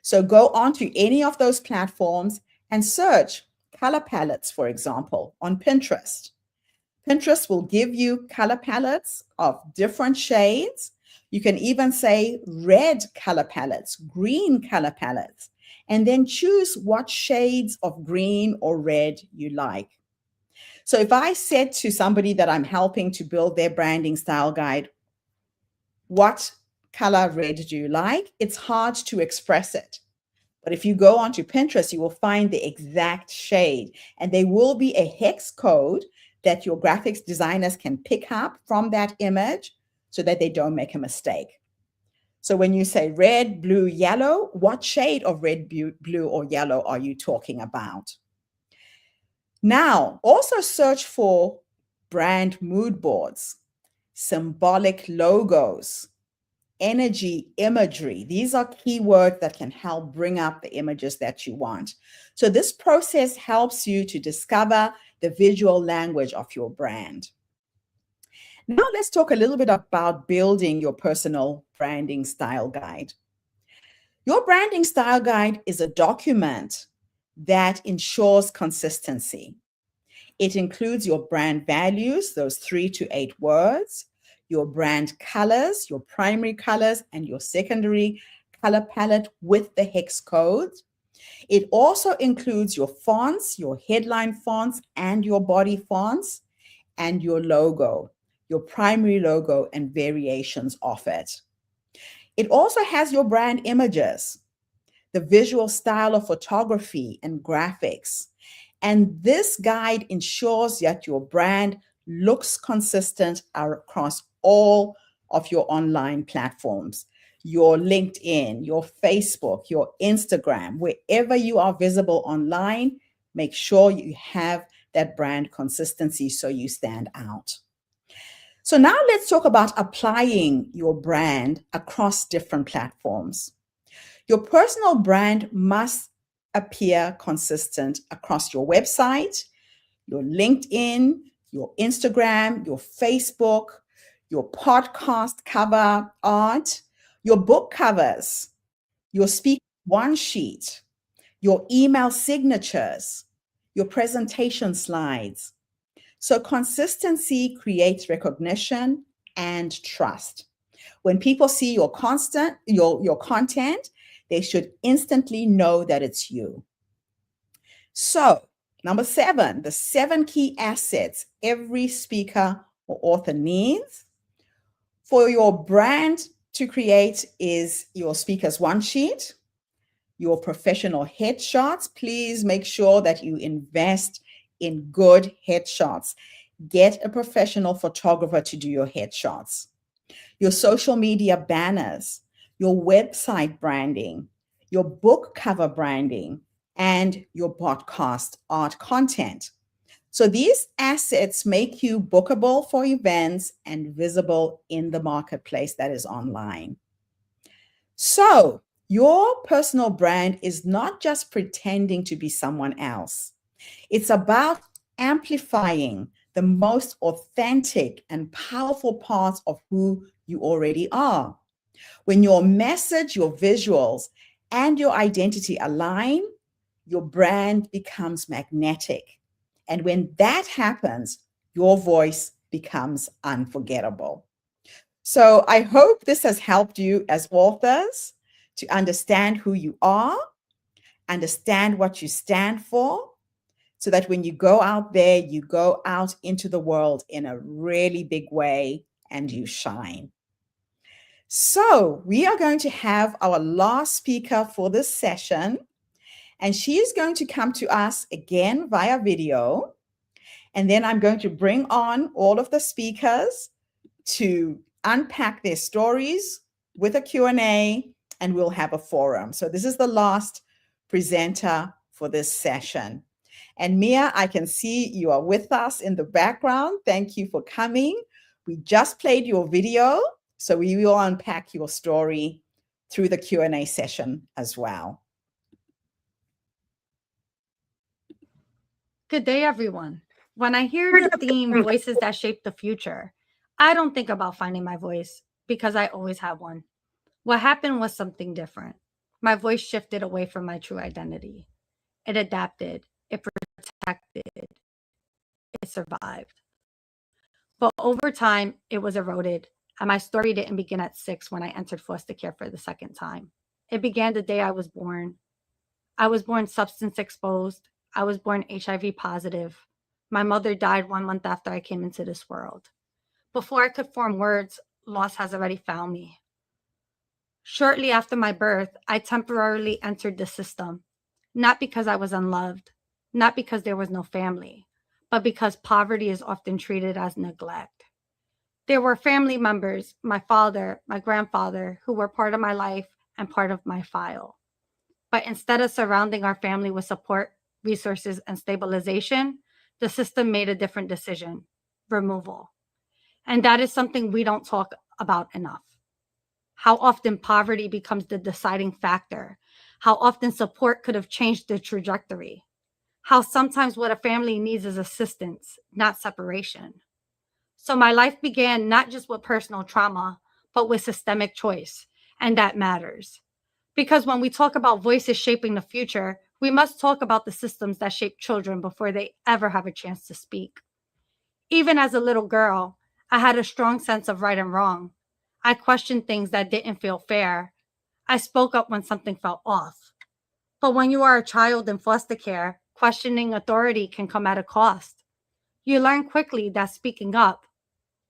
So go onto any of those platforms and search color palettes, for example, on Pinterest. Pinterest will give you color palettes of different shades. You can even say red color palettes, green color palettes, and then choose what shades of green or red you like. So if I said to somebody that I'm helping to build their branding style guide, what color red do you like? It's hard to express it. But if you go onto Pinterest, you will find the exact shade, and there will be a hex code that your graphics designers can pick up from that image so that they don't make a mistake. So when you say red, blue, yellow, what shade of red, blue, or yellow are you talking about? Now, also search for brand mood boards, symbolic logos, energy imagery. These are keywords that can help bring up the images that you want. So this process helps you to discover the visual language of your brand. Now let's talk a little bit about building your personal branding style guide. Your branding style guide is a document that ensures consistency. It includes your brand values, those 3 to 8 words, your brand colors, your primary colors, and your secondary color palette with the hex code. It also includes your fonts, your headline fonts, and your body fonts, and your logo, your primary logo, and variations of it. It also has your brand images, the visual style of photography and graphics. And this guide ensures that your brand looks consistent across all of your online platforms, your LinkedIn, your Facebook, your Instagram, wherever you are visible online, make sure you have that brand consistency so you stand out. So now let's talk about applying your brand across different platforms. Your personal brand must appear consistent across your website, your LinkedIn, your Instagram, your Facebook, your podcast cover art, your book covers, your speaker one sheet, your email signatures, your presentation slides. So consistency creates recognition and trust. When people see your content, they should instantly know that it's you. So, number 7, the 7 key assets every speaker or author needs for your brand to create is your speaker's one sheet, your professional headshots. Please make sure that you invest in good headshots. Get a professional photographer to do your headshots. Your social media banners, your website branding, your book cover branding, and your podcast art content. So these assets make you bookable for events and visible in the marketplace that is online. So your personal brand is not just pretending to be someone else. It's about amplifying the most authentic and powerful parts of who you already are. When your message, your visuals, and your identity align, your brand becomes magnetic. And when that happens, your voice becomes unforgettable. So I hope this has helped you as authors to understand who you are, understand what you stand for, so that when you go out there, you go out into the world in a really big way and you shine. So we are going to have our last speaker for this session, and she is going to come to us again via video. And then I'm going to bring on all of the speakers to unpack their stories with a Q&A, and we'll have a forum. So this is the last presenter for this session. And Mia, I can see you are with us in the background. Thank you for coming. We just played your video, so we will unpack your story through the Q&A session as well. Good day, everyone. When I hear the theme, Voices That Shape the Future, I don't think about finding my voice because I always have one. What happened was something different. My voice shifted away from my true identity. It adapted, it protected, it survived. But over time, it was eroded, and my story didn't begin at 6 when I entered foster care for the second time. It began the day I was born. I was born substance exposed. I was born HIV positive. My mother died 1 month after I came into this world. Before I could form words, loss has already found me. Shortly after my birth, I temporarily entered the system, not because I was unloved, not because there was no family, but because poverty is often treated as neglect. There were family members, my father, my grandfather, who were part of my life and part of my file. But instead of surrounding our family with support, resources, and stabilization, the system made a different decision: removal. And that is something we don't talk about enough. How often poverty becomes the deciding factor. How often support could have changed the trajectory. How sometimes what a family needs is assistance, not separation. So my life began not just with personal trauma, but with systemic choice. And that matters. Because when we talk about voices shaping the future, we must talk about the systems that shape children before they ever have a chance to speak. Even as a little girl, I had a strong sense of right and wrong. I questioned things that didn't feel fair. I spoke up when something felt off. But when you are a child in foster care, questioning authority can come at a cost. You learn quickly that speaking up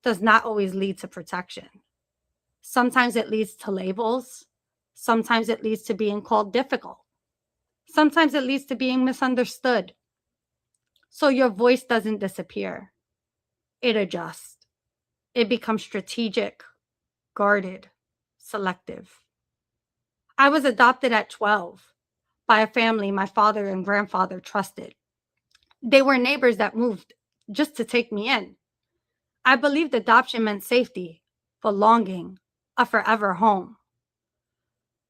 does not always lead to protection. Sometimes it leads to labels. Sometimes it leads to being called difficult. Sometimes it leads to being misunderstood. So your voice doesn't disappear. It adjusts. It becomes strategic, guarded, selective. I was adopted at 12 by a family my father and grandfather trusted. They were neighbors that moved just to take me in. I believed adoption meant safety, belonging, a forever home.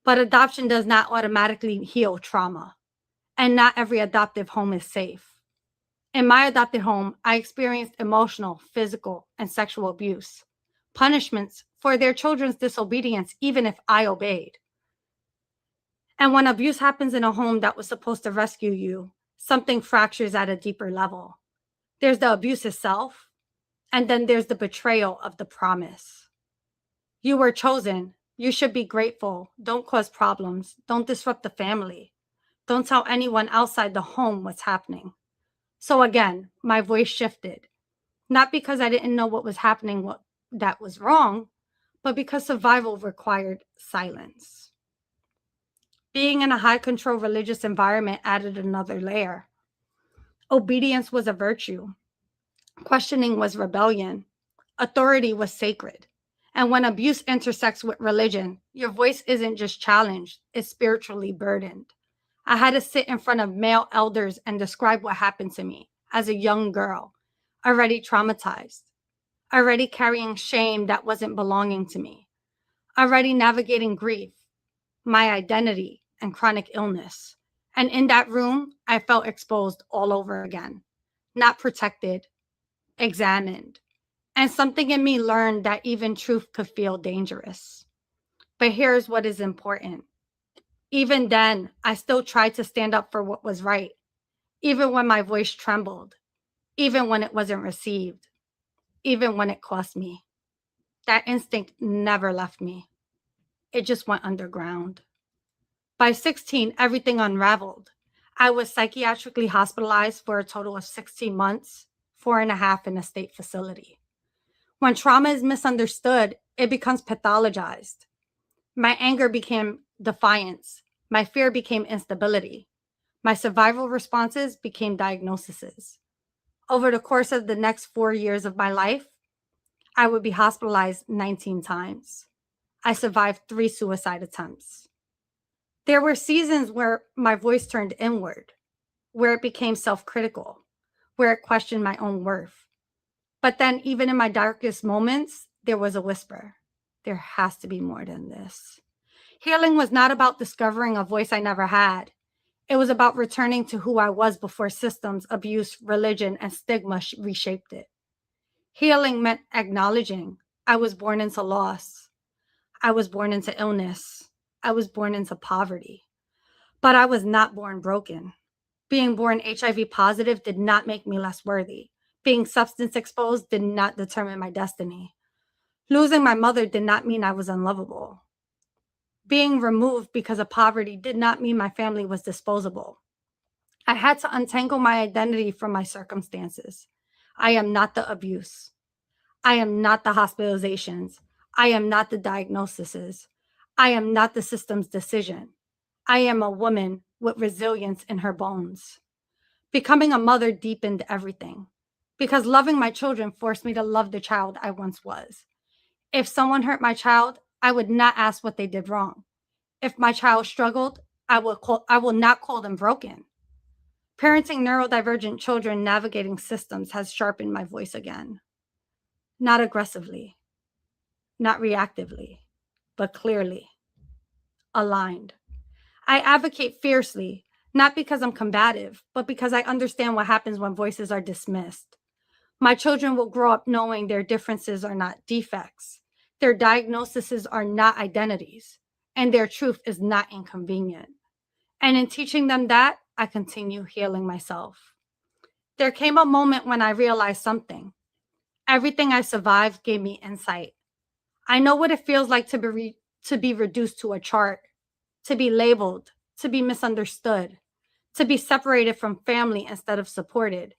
But adoption does not automatically heal trauma, and not every adoptive home is safe. In my adopted home, I experienced emotional, physical, and sexual abuse, punishments for their children's disobedience, even if I obeyed. And when abuse happens in a home that was supposed to rescue you, something fractures at a deeper level. There's the abuse itself, and then there's the betrayal of the promise. You were chosen. You should be grateful. Don't cause problems. Don't disrupt the family. Don't tell anyone outside the home what's happening. So again, my voice shifted, not because I didn't know what was happening, that was wrong, but because survival required silence. Being in a high control religious environment added another layer. Obedience was a virtue. Questioning was rebellion. Authority was sacred. And when abuse intersects with religion, your voice isn't just challenged, it's spiritually burdened. I had to sit in front of male elders and describe what happened to me as a young girl, already traumatized, already carrying shame that wasn't belonging to me, already navigating grief, my identity, and chronic illness. And in that room, I felt exposed all over again, not protected, examined. And something in me learned that even truth could feel dangerous. But here's what is important. Even then, I still tried to stand up for what was right, even when my voice trembled, even when it wasn't received, even when it cost me. That instinct never left me. It just went underground. By 16, everything unraveled. I was psychiatrically hospitalized for a total of 16 months, 4.5 in a state facility. When trauma is misunderstood, it becomes pathologized. My anger became defiance. My fear became instability. My survival responses became diagnoses. Over the course of the next 4 years of my life, I would be hospitalized 19 times. I survived 3 suicide attempts. There were seasons where my voice turned inward, where it became self-critical, where it questioned my own worth. But then even in my darkest moments, there was a whisper. There has to be more than this. Healing was not about discovering a voice I never had. It was about returning to who I was before systems, abuse, religion, and stigma reshaped it. Healing meant acknowledging I was born into loss. I was born into illness. I was born into poverty. But I was not born broken. Being born HIV positive did not make me less worthy. Being substance exposed did not determine my destiny. Losing my mother did not mean I was unlovable. Being removed because of poverty did not mean my family was disposable. I had to untangle my identity from my circumstances. I am not the abuse. I am not the hospitalizations. I am not the diagnoses. I am not the system's decision. I am a woman with resilience in her bones. Becoming a mother deepened everything. because loving my children forced me to love the child I once was. If someone hurt my child, I would not ask what they did wrong. If my child struggled, I will not call them broken. Parenting neurodivergent children navigating systems has sharpened my voice again. Not aggressively, not reactively, but clearly, aligned. I advocate fiercely, not because I'm combative, but because I understand what happens when voices are dismissed. My children will grow up knowing their differences are not defects, their diagnoses are not identities, and their truth is not inconvenient. And in teaching them that, I continue healing myself. There came a moment when I realized something. Everything I survived gave me insight. I know what it feels like to be reduced to a chart, to be labeled, to be misunderstood, to be separated from family instead of supported.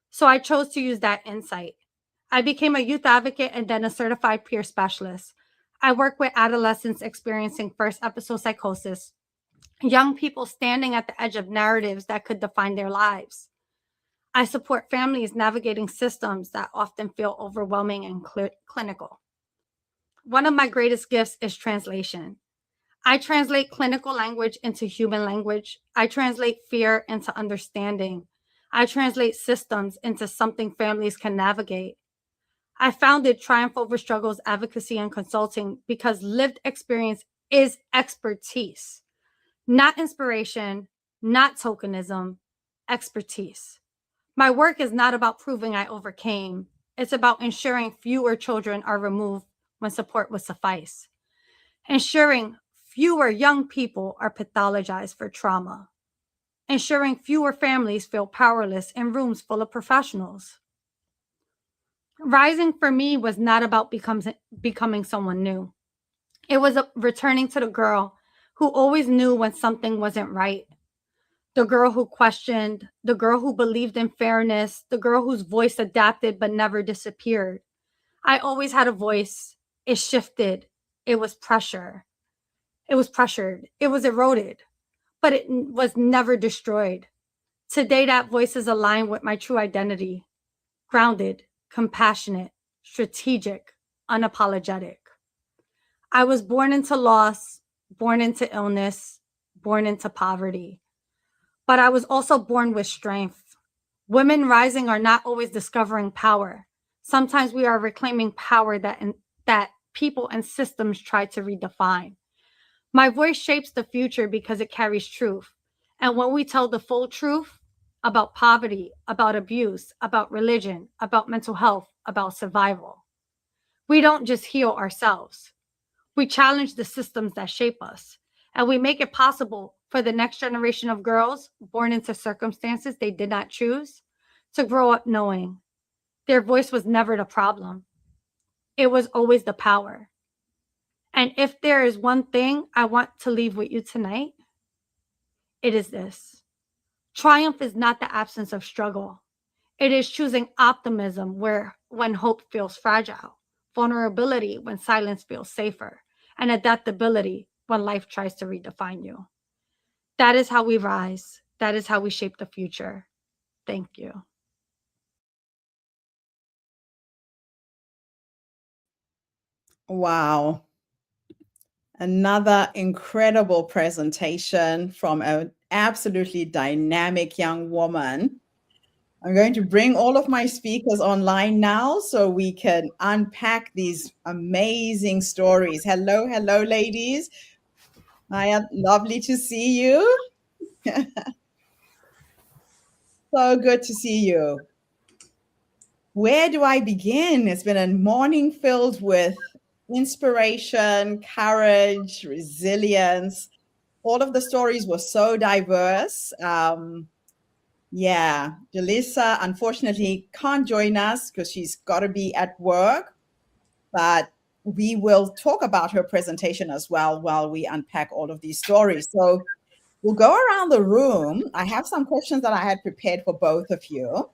So I chose to use that insight. I became a youth advocate and then a certified peer specialist. I work with adolescents experiencing first episode psychosis, young people standing at the edge of narratives that could define their lives. I support families navigating systems that often feel overwhelming and clinical. One of my greatest gifts is translation. I translate clinical language into human language. I translate fear into understanding. I translate systems into something families can navigate. I founded Triumph Over Struggles Advocacy and Consulting because lived experience is expertise, not inspiration, not tokenism, expertise. My work is not about proving I overcame. It's about ensuring fewer children are removed when support would suffice, ensuring fewer young people are pathologized for trauma, ensuring fewer families feel powerless in rooms full of professionals. Rising for me was not about becoming someone new. It was returning to the girl who always knew when something wasn't right, the girl who questioned, the girl who believed in fairness, the girl whose voice adapted but never disappeared. I always had a voice. It shifted. It was pressure. It was pressured. It was eroded, but it was never destroyed. Today, that voice is aligned with my true identity, grounded, compassionate, strategic, unapologetic. I was born into loss, born into illness, born into poverty, but I was also born with strength. Women rising are not always discovering power. Sometimes we are reclaiming power that people and systems try to redefine. My voice shapes the future because it carries truth. And when we tell the full truth about poverty, about abuse, about religion, about mental health, about survival, we don't just heal ourselves. We challenge the systems that shape us. And we make it possible for the next generation of girls born into circumstances they did not choose to grow up knowing their voice was never the problem. It was always the power. And if there is one thing I want to leave with you tonight, it is this. Triumph is not the absence of struggle. It is choosing optimism when hope feels fragile, vulnerability when silence feels safer, and adaptability when life tries to redefine you. That is how we rise. That is how we shape the future. Thank you. Wow. Another incredible presentation from an absolutely dynamic young woman. I'm going to bring all of my speakers online now so we can unpack these amazing stories. Hello, hello, ladies. Maya, lovely to see you. So good to see you. Where do I begin? It's been a morning filled with inspiration, courage, resilience. All of the stories were so diverse. Yeah, Jalissa unfortunately can't join us because she's got to be at work, but we will talk about her presentation as well while we unpack all of these stories. So we'll go around the room. I have some questions that I had prepared for both of you.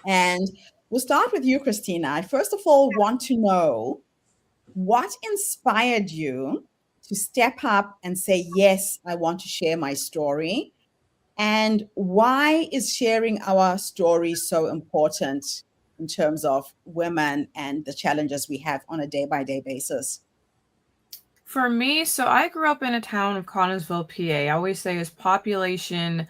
And we'll start with you, Christina. I first of all want to know what inspired you to step up and say, yes, I want to share my story? And why is sharing our story so important in terms of women and the challenges we have on a day-by-day basis? For me, so I grew up in a town of Connellsville, PA. I always say it's population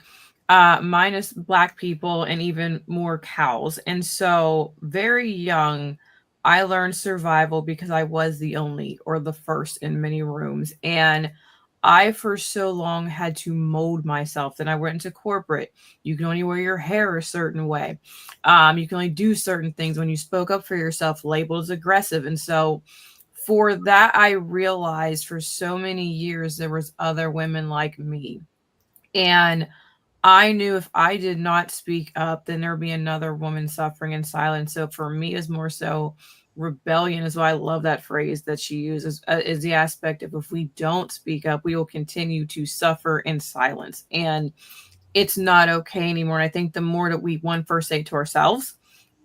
minus Black people and even more cows. And so very young, I learned survival because I was the only or the first in many rooms. And I, for so long, had to mold myself. Then I went into corporate. You can only wear your hair a certain way. You can only do certain things. When you spoke up for yourself, labeled as aggressive. And so for that, I realized for so many years there was other women like me. And I knew if I did not speak up, then there'd be another woman suffering in silence. So for me, it's more so rebellion is why I love that phrase that she uses, is the aspect of if we don't speak up, we will continue to suffer in silence. And it's not okay anymore. And I think the more that we first say it to ourselves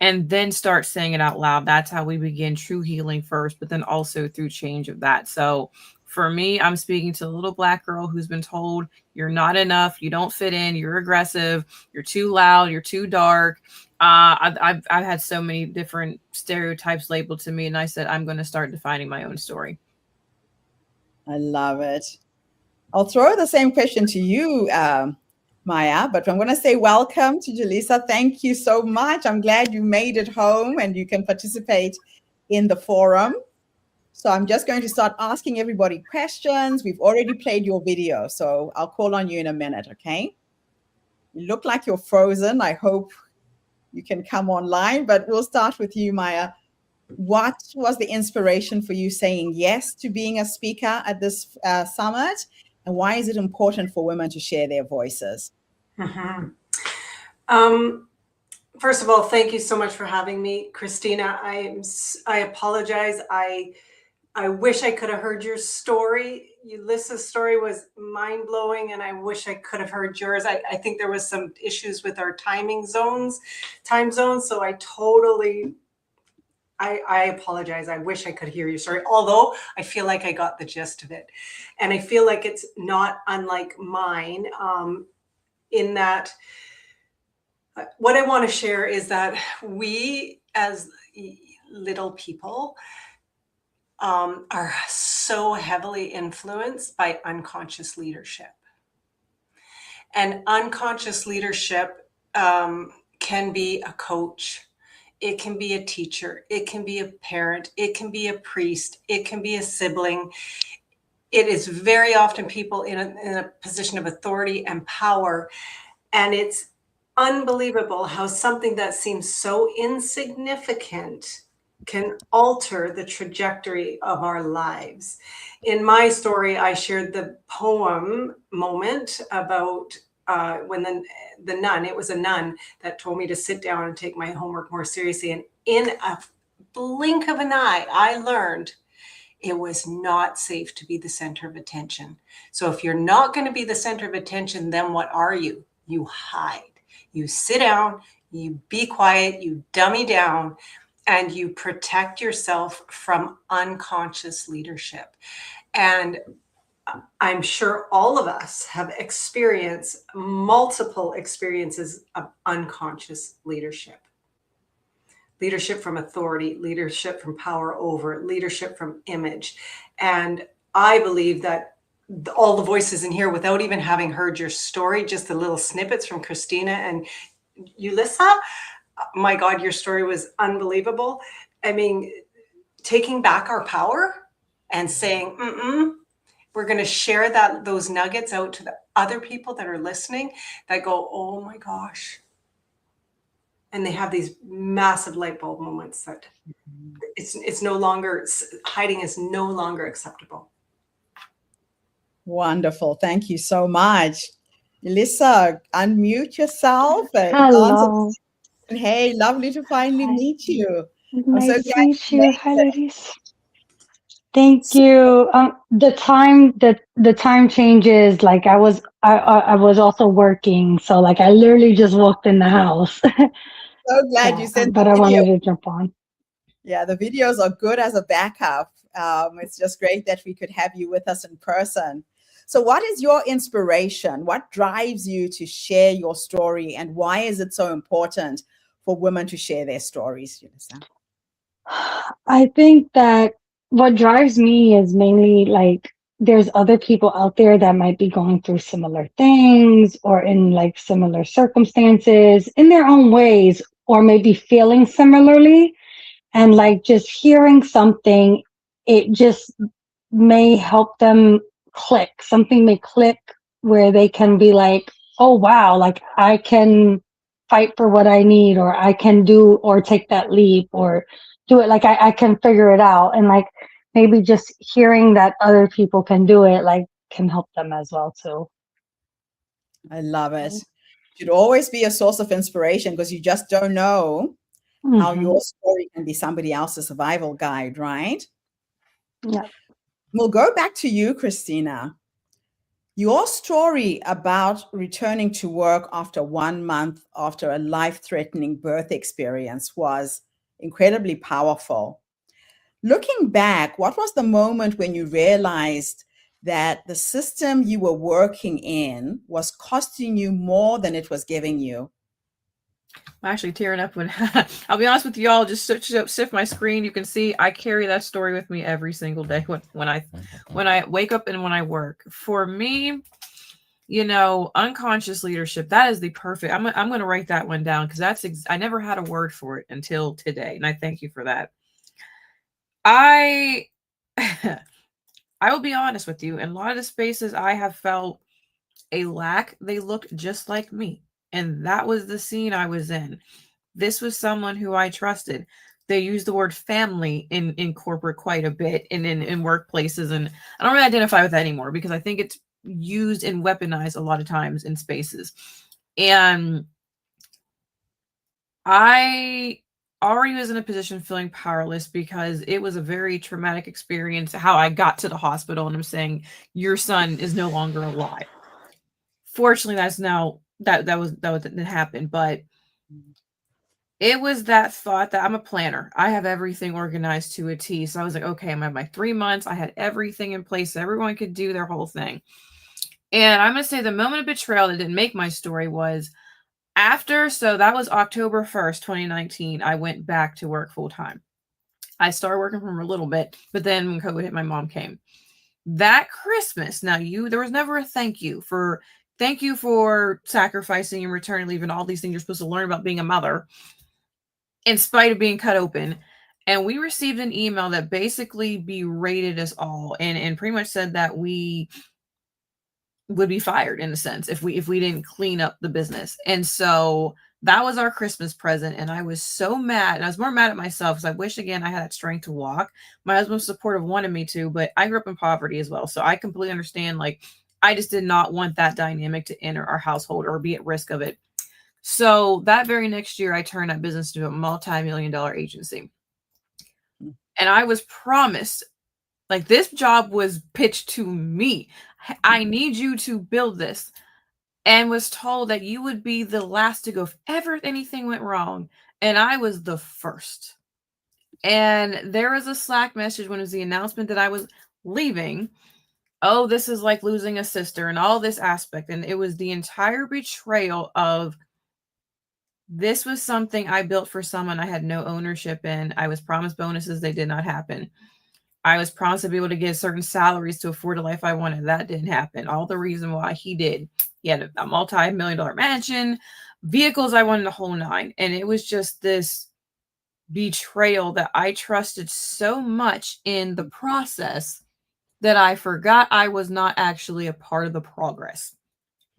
and then start saying it out loud, that's how we begin true healing first, but then also through change of that. So for me, I'm speaking to a little Black girl who's been told you're not enough, you don't fit in, you're aggressive, you're too loud, you're too dark. I've had so many different stereotypes labeled to me, and I said I'm going to start defining my own story. I love it. I'll throw the same question to you, Maya, but I'm going to say welcome to Jaleesa. Thank you so much. I'm glad you made it home and you can participate in the forum. So I'm just going to start asking everybody questions. We've already played your video, so I'll call on you in a minute, okay? You look like you're frozen. I hope you can come online, but we'll start with you, Maya. What was the inspiration for you saying yes to being a speaker at this summit? And why is it important for women to share their voices? Mm-hmm. First of all, thank you so much for having me, Christina. I apologize. I wish I could have heard your story. Ulysses' story was mind-blowing, and I wish I could have heard yours. I think there was some issues with our time zones. So I apologize. I wish I could hear your story, although I feel like I got the gist of it. And I feel like it's not unlike mine, in that what I want to share is that we as little people are so heavily influenced by unconscious leadership. And unconscious leadership can be a coach. It can be a teacher. It can be a parent. It can be a priest. It can be a sibling. It is very often people in a position of authority and power. And it's unbelievable how something that seems so insignificant can alter the trajectory of our lives. In my story, I shared the poem moment about when the nun, it was a nun that told me to sit down and take my homework more seriously. And in a blink of an eye, I learned it was not safe to be the center of attention. So if you're not going to be the center of attention, then what are you? You hide. You sit down, you be quiet, you dummy down, and you protect yourself from unconscious leadership. And I'm sure all of us have experienced multiple experiences of unconscious leadership. Leadership from authority, leadership from power over, leadership from image. And I believe that all the voices in here, without even having heard your story, just the little snippets from Christina and Ulysses, my God, your story was unbelievable. I mean, taking back our power and saying, we're going to share those nuggets out to the other people that are listening that go, oh my gosh. And they have these massive light bulb moments that it's no longer, hiding is no longer acceptable. Wonderful. Thank you so much. Elissa, unmute yourself. And Hello. Hey, lovely to finally meet you. Nice to meet you. Hi, ladies. Thank you. The time changes. Like I was also working, so like I literally just walked in the house. So glad you sent but the I video. wanted to jump on. Yeah, the videos are good as a backup. It's just great that we could have you with us in person. So what is your inspiration? What drives you to share your story, and why is it so important for women to share their stories, Julissa? I think that what drives me is mainly like there's other people out there that might be going through similar things or in like similar circumstances in their own ways, or maybe feeling similarly. And like just hearing something, it just may help them click. Something may click where they can be like, oh, wow, like I can fight for what I need, or I can do or take that leap or do it. Like I can figure it out. And like maybe just hearing that other people can do it, like can help them as well too. I love it. Should always be a source of inspiration, because you just don't know how your story can be somebody else's survival guide, right? Yeah. We'll go back to you, Christina. Your story about returning to work after 1 month after a life-threatening birth experience was incredibly powerful. Looking back, what was the moment when you realized that the system you were working in was costing you more than it was giving you? I'm actually tearing up when I'll be honest with y'all. Just shift my screen. You can see I carry that story with me every single day when I wake up and when I work. For me, unconscious leadership. That is the perfect. I'm going to write that one down, because I never had a word for it until today, and I thank you for that. I will be honest with you. In a lot of the spaces I have felt a lack, they looked just like me. And that was the scene I was in. This was someone who I trusted. They use the word family in corporate quite a bit and in workplaces. And I don't really identify with that anymore, because I think it's used and weaponized a lot of times in spaces. And I already was in a position feeling powerless, because it was a very traumatic experience how I got to the hospital and I'm saying, your son is no longer alive. Fortunately, that's now that didn't happen, but it was that thought that I'm a planner. I have everything organized to a T. So I was like, okay, I'm at my 3 months. I had everything in place so everyone could do their whole thing. And I'm going to say the moment of betrayal that didn't make my story was so that was October 1st, 2019. I went back to work full time. I started working from a little bit, but then when COVID hit, my mom came. That Christmas, there was never a thank you for sacrificing and maternity leave and all these things you're supposed to learn about being a mother, in spite of being cut open. And we received an email that basically berated us all and pretty much said that we would be fired, in a sense, if we didn't clean up the business. And so that was our Christmas present. And I was so mad. And I was more mad at myself, because I wish, again, I had that strength to walk. My husband was supportive, wanted me to, but I grew up in poverty as well. So I completely understand. Like, I just did not want that dynamic to enter our household or be at risk of it. So that very next year, I turned that business into a multi-million-dollar agency. And I was promised, like, this job was pitched to me. I need you to build this. And was told that you would be the last to go if ever anything went wrong. And I was the first. And there was a Slack message when it was the announcement that I was leaving. Oh, this is like losing a sister and all this aspect. And it was the entire betrayal of, this was something I built for someone I had no ownership in. I was promised bonuses. They did not happen. I was promised to be able to get certain salaries to afford a life I wanted. That didn't happen. All the reason why he did. He had a multi-million-dollar mansion, vehicles, I wanted the whole nine. And it was just this betrayal that I trusted so much in the process that I forgot I was not actually a part of the progress.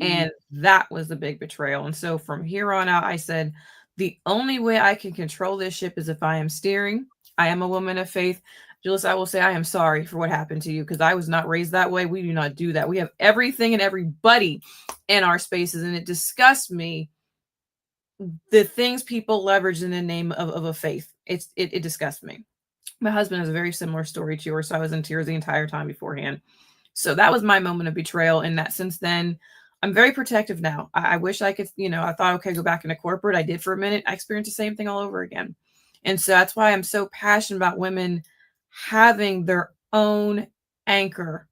And that was the big betrayal. And so from here on out, I said, the only way I can control this ship is if I am steering. I am a woman of faith. Jules, I will say I am sorry for what happened to you, because I was not raised that way. We do not do that. We have everything and everybody in our spaces, and it disgusts me, the things people leverage in the name of a faith. It disgusts me. My husband has a very similar story to yours, so I was in tears the entire time beforehand. So that was my moment of betrayal. In that since then, I'm very protective now. I wish I could, I thought, okay, go back into corporate. I did for a minute. I experienced the same thing all over again. And so that's why I'm so passionate about women having their own anchor,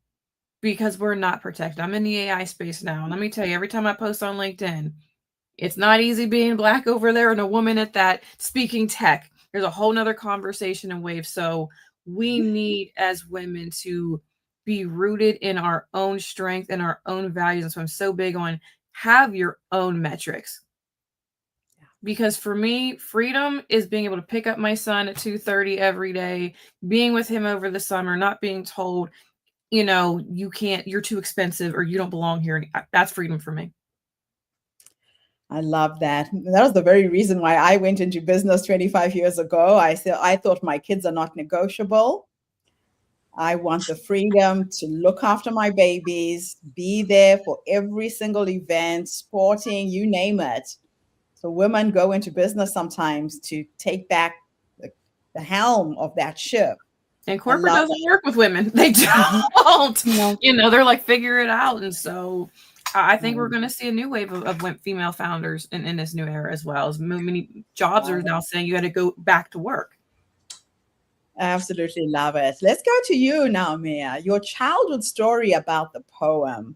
because we're not protected. I'm in the AI space now. And let me tell you, every time I post on LinkedIn, It's not easy being Black over there and a woman at that speaking tech. There's a whole nother conversation and wave. So we need as women to be rooted in our own strength and our own values. And so I'm so big on have your own metrics. Because for me, freedom is being able to pick up my son at 2:30 every day, being with him over the summer, not being told, you know, you can't, you're too expensive or you don't belong here. That's freedom for me. I love that. That was the very reason why I went into business 25 years ago. I thought my kids are not negotiable. I want the freedom to look after my babies, be there for every single event, sporting, you name it. So women go into business sometimes to take back the helm of that ship. And corporate doesn't work with women. They don't. You know, they're like, figure it out. And so I think we're going to see a new wave of female founders in this new era, as well as many jobs are now saying you got to go back to work. Absolutely love it. Let's go to you now, Mia. Your childhood story about the poem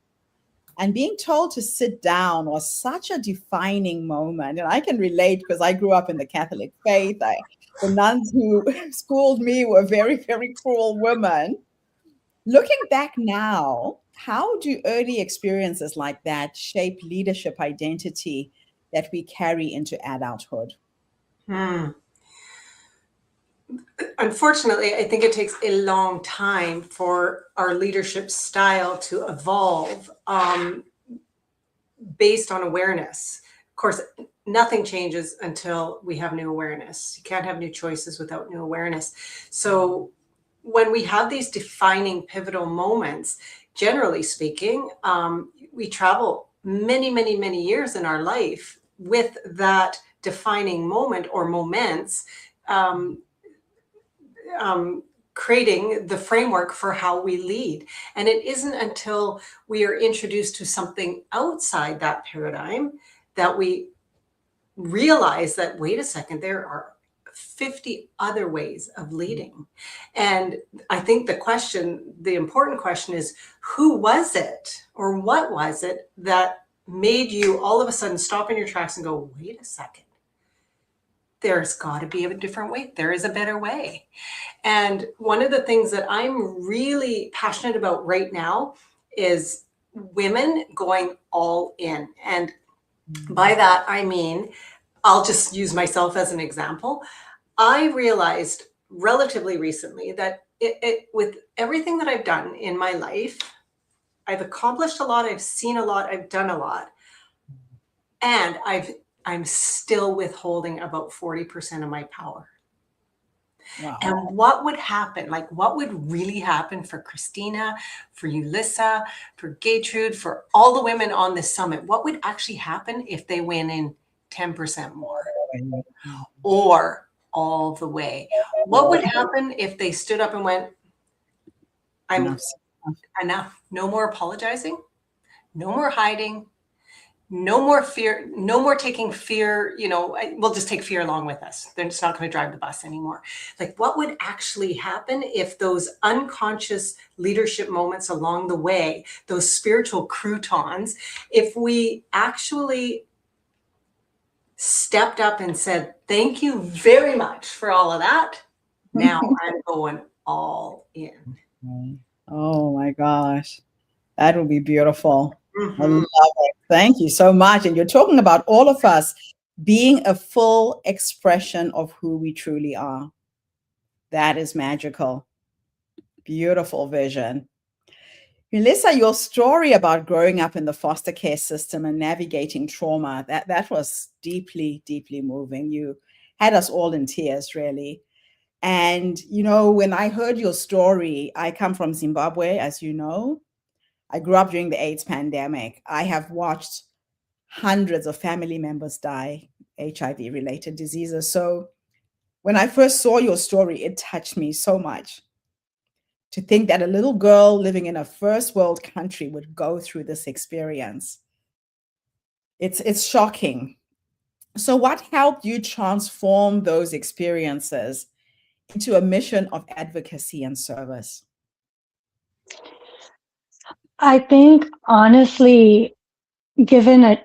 and being told to sit down was such a defining moment. And I can relate because I grew up in the Catholic faith. The nuns who schooled me were very, very cruel women. Looking back now, how do early experiences like that shape leadership identity that we carry into adulthood? Unfortunately, I think it takes a long time for our leadership style to evolve based on awareness. Of course, nothing changes until we have new awareness. You can't have new choices without new awareness. So when we have these defining pivotal moments, generally speaking, we travel many, many, many years in our life with that defining moment or moments, creating the framework for how we lead. And it isn't until we are introduced to something outside that paradigm that we realize that, wait a second, there are 50 other ways of leading. And I think the important question is, who was it or what was it that made you all of a sudden stop in your tracks and go, wait a second, there's got to be a different way. There is a better way. And one of the things that I'm really passionate about right now is women going all in. And by that, I mean, I'll just use myself as an example. I realized relatively recently that with everything that I've done in my life, I've accomplished a lot, I've seen a lot, I've done a lot. And I'm still withholding about 40% of my power. Wow. And what would happen? Like, what would really happen for Christina, for Ulissa, for Gertrude, for all the women on this summit? What would actually happen if they went in 10% more or all the way? What would happen if they stood up and went, I'm enough. No more apologizing, no more hiding, no more fear, no more taking fear, we'll just take fear along with us. They're just not going to drive the bus anymore. Like, what would actually happen if those unconscious leadership moments along the way, those spiritual croutons, if we actually stepped up and said, thank you very much for all of that. Now I'm going all in. Oh my gosh. That would be beautiful. I love it. Thank you so much. And you're talking about all of us being a full expression of who we truly are. That is magical. Beautiful vision. Melissa, your story about growing up in the foster care system and navigating trauma, that was deeply, deeply moving. You had us all in tears, really. And, when I heard your story, I come from Zimbabwe, as you know. I grew up during the AIDS pandemic. I have watched hundreds of family members die, HIV-related diseases. So when I first saw your story, it touched me so much. To think that a little girl living in a first world country would go through this experience. It's shocking. So what helped you transform those experiences into a mission of advocacy and service? I think, honestly, given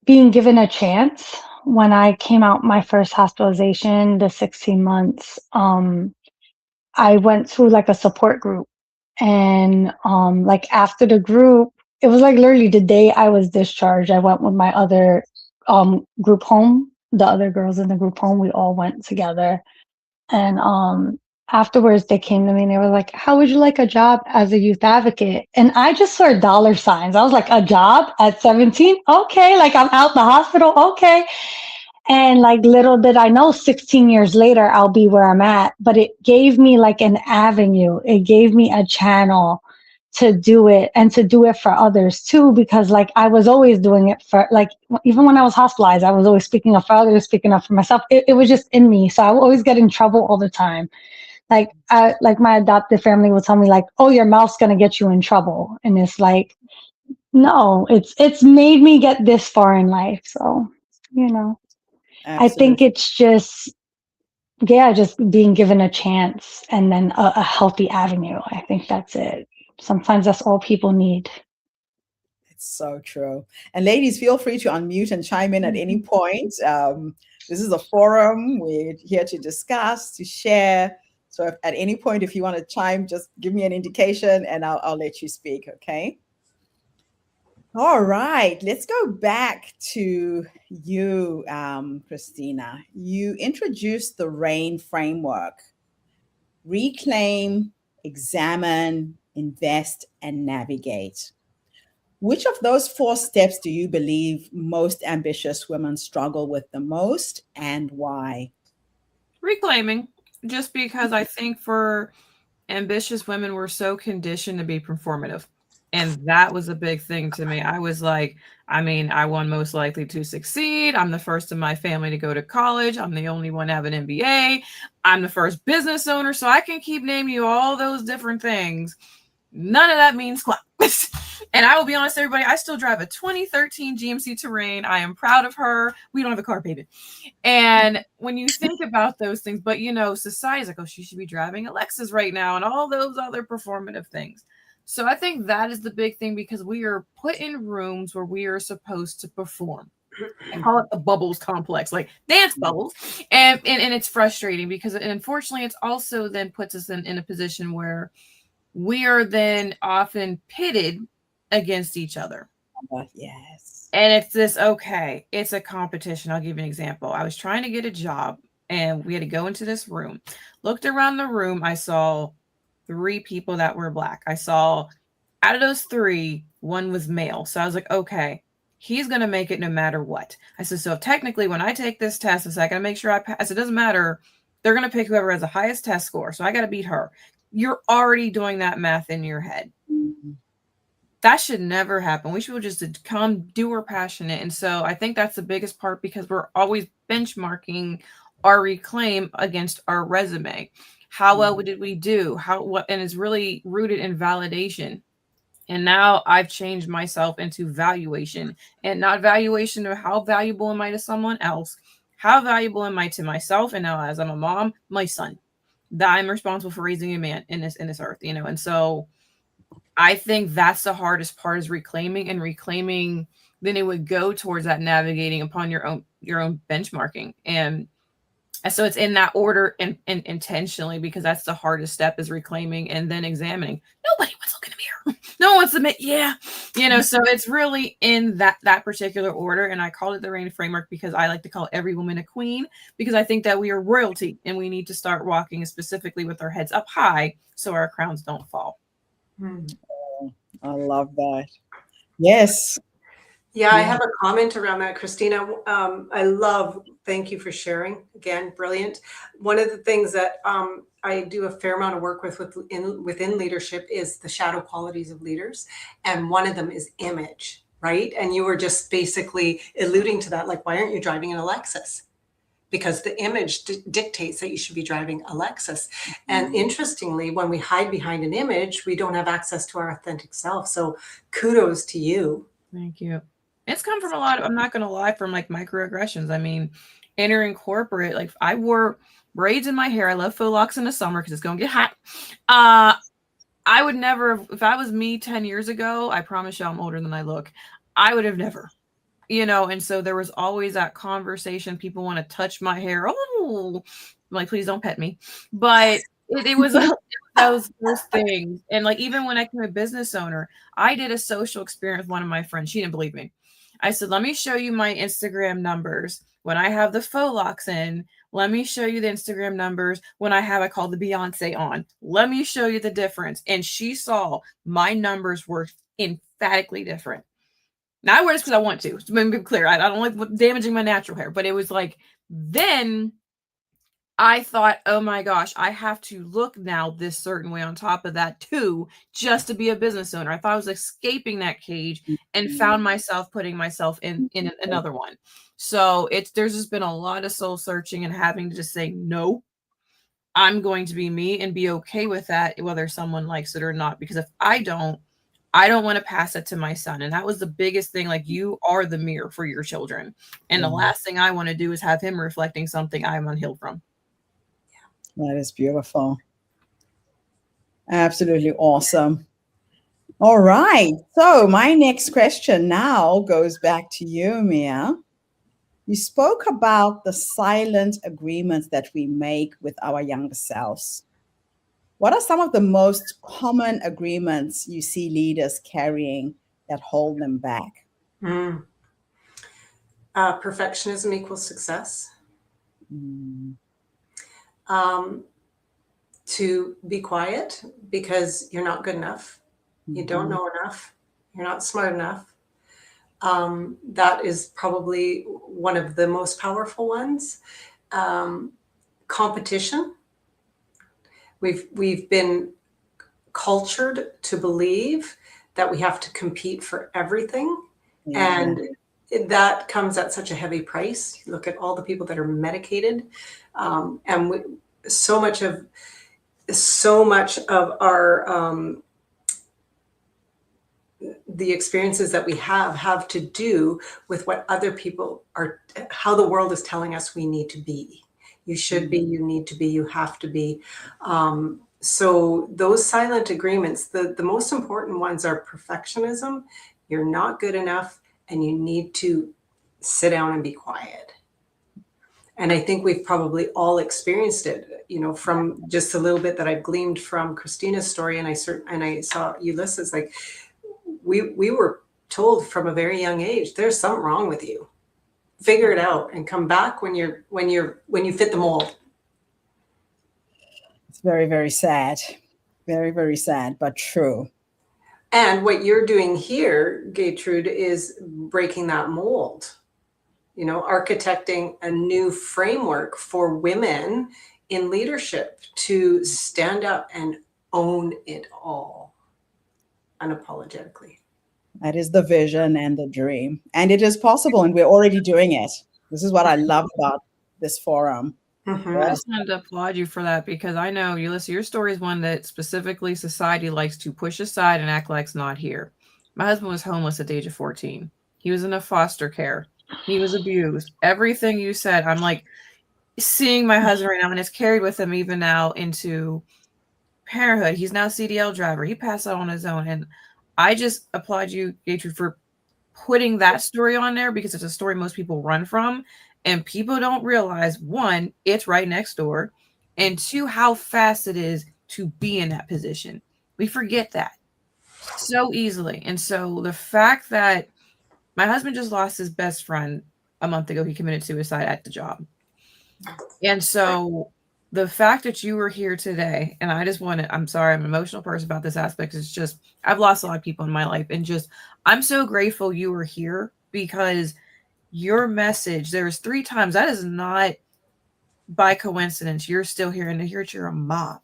being given a chance. When I came out my first hospitalization, the 16 months, I went through like a support group, and like after the group, it was like literally the day I was discharged, I went with my other group home. The other girls in the group home, we all went together. And afterwards they came to me and they were like, how would you like a job as a youth advocate? And I just saw dollar signs. I was like, a job at 17? Okay, like I'm out the hospital. Okay. And like little did I know, 16 years later, I'll be where I'm at. But it gave me like an avenue. It gave me a channel to do it, and to do it for others too, because like I was always doing it for, like, even when I was hospitalized, I was always speaking up for others, speaking up for myself. It was just in me. So I would always get in trouble all the time. Like like my adopted family would tell me like, oh, your mouth's going to get you in trouble. And it's like, no, it's made me get this far in life. So, you know. I think Absolutely. it's just, yeah, just being given a chance, and then a healthy avenue. I think that's it. Sometimes that's all people need. It's so true. And ladies, feel free to unmute and chime in at any point. This is a forum. We're here to discuss, to share. So if, at any point, if you want to chime, just give me an indication and I'll let you speak, okay? All right, let's go back to you, Christina. You introduced the RAIN framework: reclaim, examine, invest, and navigate. Which of those 4 steps do you believe most ambitious women struggle with the most, and why? Reclaiming, just because I think for ambitious women, we're so conditioned to be performative. And that was a big thing to me. I was like, I mean, I won most likely to succeed. I'm the first in my family to go to college. I'm the only one to have an MBA. I'm the first business owner. So I can keep naming you all those different things. None of that means squat. And I will be honest, everybody, I still drive a 2013 GMC Terrain. I am proud of her. We don't have a car payment. And when you think about those things, but you know, society's like, oh, she should be driving Alexas right now and all those other performative things. So I think that is the big thing, because we are put in rooms where we are supposed to perform. I call it the bubbles complex, like dance bubbles. And it's frustrating because unfortunately it's also then puts us in a position where we are then often pitted against each other. Yes. And it's this, okay, it's a competition. I'll give you an example. I was trying to get a job and we had to go into this room. Looked around the room. I saw 3 people that were Black. I saw, out of those 3, 1 was male. So I was like, okay, he's going to make it no matter what. I said, so technically when I take this test, I got to make sure I pass. It doesn't matter. They're going to pick whoever has the highest test score. So I got to beat her. You're already doing that math in your head. Mm-hmm. That should never happen. We should just come do our passionate. And so I think that's the biggest part, because we're always benchmarking our reclaim against our resume. How well did we do? And it's really rooted in validation. And now I've changed myself into valuation, and not valuation of how valuable am I to someone else? How valuable am I to myself? And now, as I'm a mom, my son, that I'm responsible for raising a man in this earth, you know. And so I think that's the hardest part, is reclaiming. And reclaiming, then it would go towards that navigating upon your own benchmarking. And so it's in that order and intentionally, because that's the hardest step, is reclaiming and then examining. Nobody wants to look in the mirror. No one wants to admit, yeah. You know, so it's really in that particular order. And I called it the RAIN framework because I like to call every woman a queen, because I think that we are royalty and we need to start walking specifically with our heads up high so our crowns don't fall. Oh, I love that. Yes. Yeah, I have a comment around that, Christina. Thank you for sharing. Again, brilliant. One of the things that I do a fair amount of work within leadership is the shadow qualities of leaders. And one of them is image, right? And you were just basically alluding to that, like, why aren't you driving an Lexus? Because the image dictates that you should be driving a Lexus. And interestingly, when we hide behind an image, we don't have access to our authentic self. So kudos to you. Thank you. It's come from a lot of, I'm not going to lie, from like microaggressions. I mean, entering corporate, like I wore braids in my hair. I love faux locks in the summer because it's going to get hot. I would never, if I was me 10 years ago, I promise you I'm older than I look, I would have never you know, and so there was always that conversation. People want to touch my hair. Oh, I'm like, please don't pet me. But it was those things. And like, even when I became a business owner, I did a social experiment with one of my friends. She didn't believe me. I said, let me show you my Instagram numbers when I have the faux locks in. Let me show you the Instagram numbers when I call the Beyonce on. Let me show you the difference. And she saw my numbers were emphatically different. Now I wear this because I want to. To be clear, I don't like damaging my natural hair. But it was like, then I thought, oh my gosh, I have to look now this certain way on top of that too, just to be a business owner. I thought I was escaping that cage and found myself putting myself in another one. So there's just been a lot of soul searching and having to just say, no, I'm going to be me and be okay with that, whether someone likes it or not. Because if I don't want to pass it to my son. And that was the biggest thing. Like, you are the mirror for your children. And the last thing I want to do is have him reflecting something I'm unhealed from. That is beautiful. Absolutely awesome. All right. So my next question now goes back to you, Mia. You spoke about the silent agreements that we make with our younger selves. What are some of the most common agreements you see leaders carrying that hold them back? Perfectionism equals success. To be quiet because you're not good enough. You don't know enough. You're not smart enough. That is probably one of the most powerful ones. Competition. We've been cultured to believe that we have to compete for everything. And that comes at such a heavy price. You look at all the people that are medicated, and so much of our the experiences that we have to do with what other people are, how the world is telling us we need to be. You should be, you need to be, you have to be. So those silent agreements, the most important ones are perfectionism. You're not good enough and you need to sit down and be quiet. And I think we've probably all experienced it, you know, from just a little bit that I've gleaned from Christina's story. And I saw Ulysses, like we were told from a very young age, there's something wrong with you. Figure it out and come back when you fit the mold. It's very, very sad. Very, very sad, but true. And what you're doing here, Gertrude, is breaking that mold. You know, architecting a new framework for women in leadership to stand up and own it all unapologetically. That is the vision and the dream. And it is possible, and we're already doing it. This is what I love about this forum. I just wanted to applaud you for that, because I know, Ulysses, your story is one that specifically society likes to push aside and act like it's not here. My husband was homeless at the age of 14. He was in a foster care. He was abused. Everything you said, I'm like seeing my husband right now, and it's carried with him even now into parenthood. He's now a CDL driver. He passed out on his own. And I just applaud you, Gertrude, for putting that story on there, because it's a story most people run from. And people don't realize, one, it's right next door. And two, how fast it is to be in that position. We forget that so easily. And so the fact that my husband just lost his best friend a month ago, he committed suicide at the job. And so the fact that you were here today, and I just I'm sorry, I'm an emotional person about this aspect. It's just, I've lost a lot of people in my life, and just, I'm so grateful you were here, because your message, there's 3 times, that is not by coincidence. You're still here, and to hear that you're a mom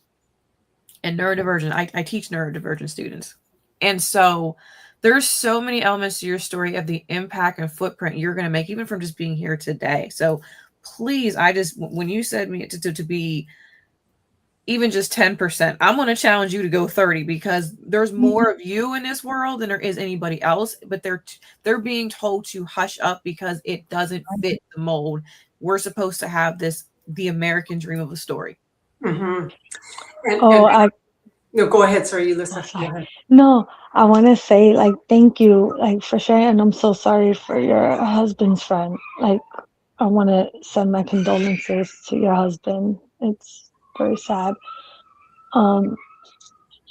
and neurodivergent. I teach neurodivergent students. And so there's so many elements to your story of the impact and footprint you're going to make, even from just being here today. So please, when you said me to be even just 10%, I'm going to challenge you to go 30, because there's more of you in this world than there is anybody else, but they're being told to hush up because it doesn't fit the mold. We're supposed to have the American dream of a story. Mm-hmm. No, go ahead. Sorry, you Oh, listen. Go sorry. ahead. No, I want to say like thank you like for sharing, and I'm so sorry for your husband's friend. Like I want to send my condolences to your husband. It's very sad. Um,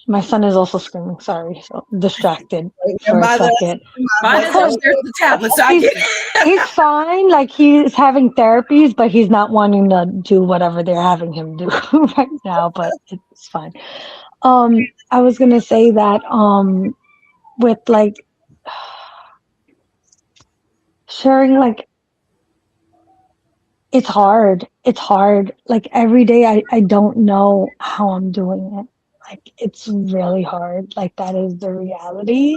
my son is also screaming. Sorry, so distracted Your for a mother, second. Might as well share the tablet so I He's can. he's fine. Like he's having therapies, but he's not wanting to do whatever they're having him do right now. But it's fine. I was gonna say that with like sharing, like it's hard. It's hard. Like every day, I don't know how I'm doing it. Like it's really hard. Like that is the reality.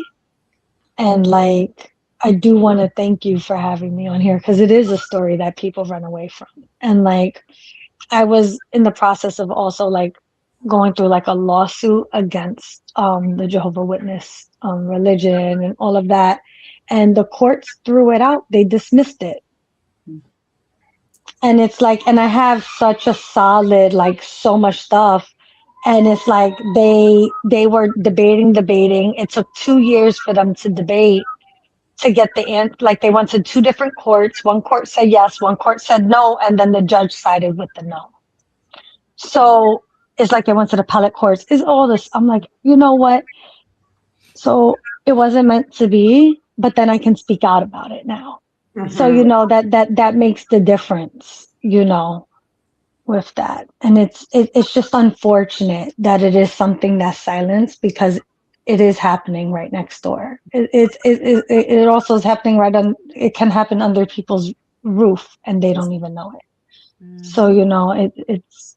And like, I do want to thank you for having me on here because it is a story that people run away from. And like, I was in the process of also like going through like a lawsuit against the Jehovah Witness religion and all of that. And the courts threw it out. They dismissed it. And it's like, and I have such a solid, like so much stuff. And it's like they were debating. It took 2 years for them to debate to get the answer. Like they went to two different courts. One court said yes, one court said no, and then the judge sided with the no. So it's like they went to the appellate courts. Is all this? I'm like, you know what? So it wasn't meant to be, but then I can speak out about it now. So you know that makes the difference, you know, with that. And it's just unfortunate that it is something that's silenced because it is happening right next door. It also is happening right on. It can happen under people's roof and they don't even know it. So you know,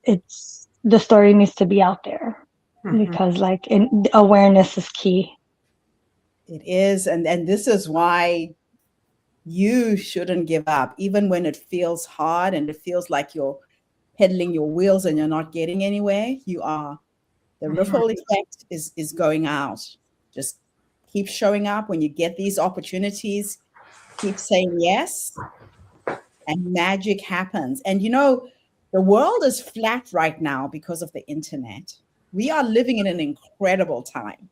it's the story needs to be out there because like awareness is key. it is, and this is why you shouldn't give up, even when it feels hard and it feels like you're pedaling your wheels and you're not getting anywhere. You are. The ripple effect is going out. Just keep showing up when you get these opportunities. Keep saying yes, and magic happens. And you know, the world is flat right now because of the internet. We are living in an incredible time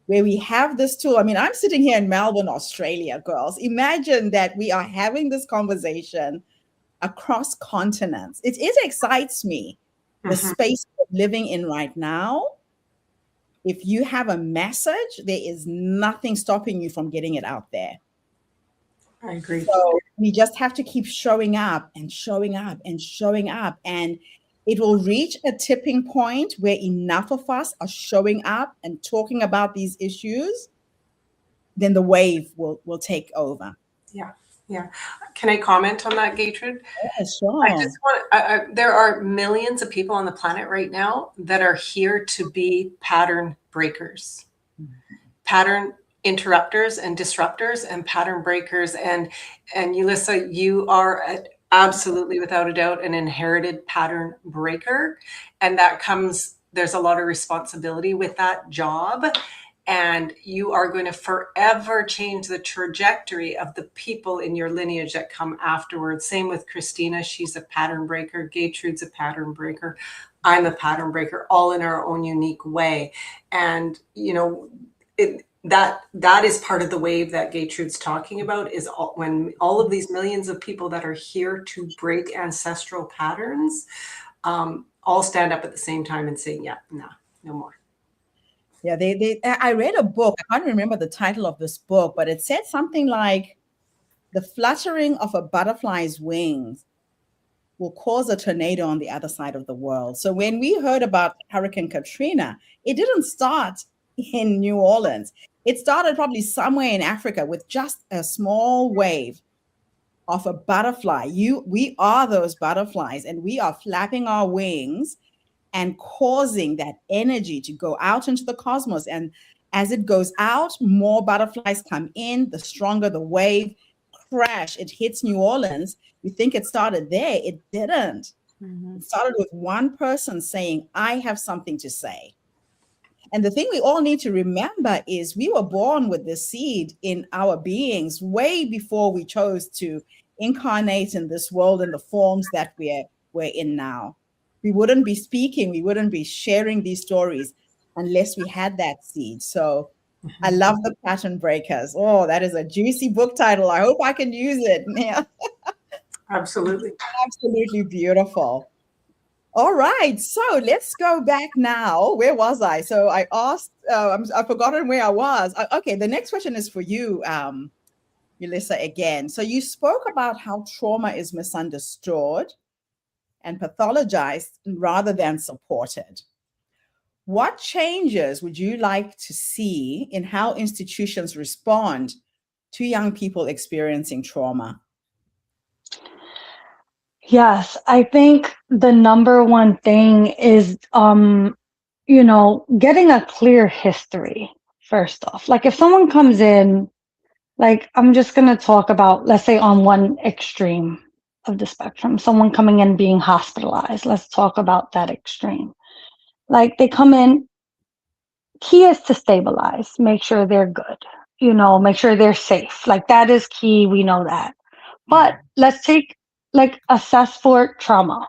where we have this tool. I mean, I'm sitting here in Melbourne, Australia, girls. Imagine that we are having this conversation across continents. It excites me, the space we're living in right now. If you have a message, there is nothing stopping you from getting it out there. I agree. So we just have to keep showing up and showing up and showing up. And it will reach a tipping point where enough of us are showing up and talking about these issues, then the wave will take over. Yeah. Yeah. Can I comment on that, Gertrude? Yeah, sure. I just want, there are millions of people on the planet right now that are here to be pattern breakers, pattern interrupters and disruptors and pattern breakers. And Yulissa, you are absolutely, without a doubt, an inherited pattern breaker. And that comes, there's a lot of responsibility with that job. And you are going to forever change the trajectory of the people in your lineage that come afterwards. Same with Christina. She's a pattern breaker. Gertrude's a pattern breaker. I'm a pattern breaker, all in our own unique way. And, you know, that is part of the wave that Gertrude's talking about, is when all of these millions of people that are here to break ancestral patterns all stand up at the same time and say, yeah, no more. Yeah, I read a book. I can't remember the title of this book, but it said something like the fluttering of a butterfly's wings will cause a tornado on the other side of the world. So when we heard about Hurricane Katrina, it didn't start in New Orleans. It started probably somewhere in Africa with just a small wave of a butterfly. We are those butterflies, and we are flapping our wings and causing that energy to go out into the cosmos. And as it goes out, more butterflies come in, the stronger the wave. Crash, it hits New Orleans. You think it started there. It didn't. It started with one person saying, I have something to say. And the thing we all need to remember is we were born with this seed in our beings way before we chose to incarnate in this world in the forms that we're in now. We wouldn't be speaking, we wouldn't be sharing these stories unless we had that seed. So I love the pattern breakers. Oh, that is a juicy book title. I hope I can use it. Yeah. Absolutely. Absolutely beautiful. All right, so let's go back now. Where was I? So I asked, I've forgotten where I was. Okay, the next question is for you, Melissa, again. So you spoke about how trauma is misunderstood and pathologized rather than supported. What changes would you like to see in how institutions respond to young people experiencing trauma? Yes, I think the number one thing is, getting a clear history first off. Like if someone comes in, like I'm just going to talk about, let's say on one extreme of the spectrum, someone coming in being hospitalized. Let's talk about that extreme. Like they come in, key is to stabilize, make sure they're good, make sure they're safe. Like that is key. We know that. But let's take assess for trauma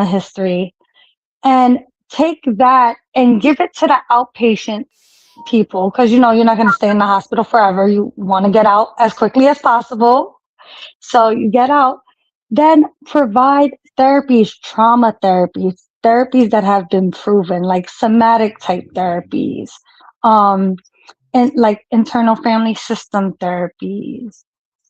history, and take that and give it to the outpatient people, because you're not going to stay in the hospital forever. You want to get out as quickly as possible. So you get out, then provide therapies, trauma therapies that have been proven, like somatic type therapies, and like internal family system therapies,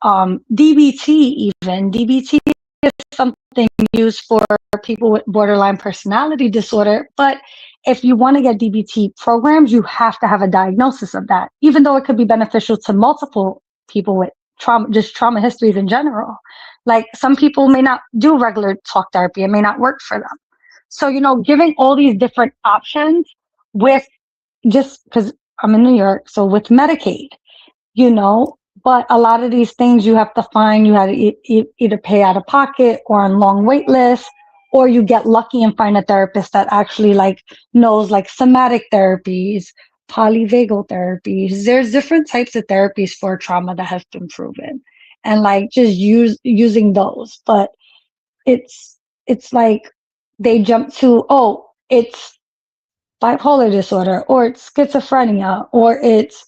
DBT even. DBT is something used for people with borderline personality disorder, but if you want to get DBT programs, you have to have a diagnosis of that, even though it could be beneficial to multiple people with trauma, just trauma histories in general. Like some people may not do regular talk therapy, it may not work for them. So, giving all these different options with, just because I'm in New York, so with Medicaid, but a lot of these things you have to find, you have to either pay out of pocket or on long wait lists, or you get lucky and find a therapist that actually knows somatic therapies, polyvagal therapies. There's different types of therapies for trauma that have been proven, and just using those. But it's like they jump to, oh, it's bipolar disorder, or it's schizophrenia, or it's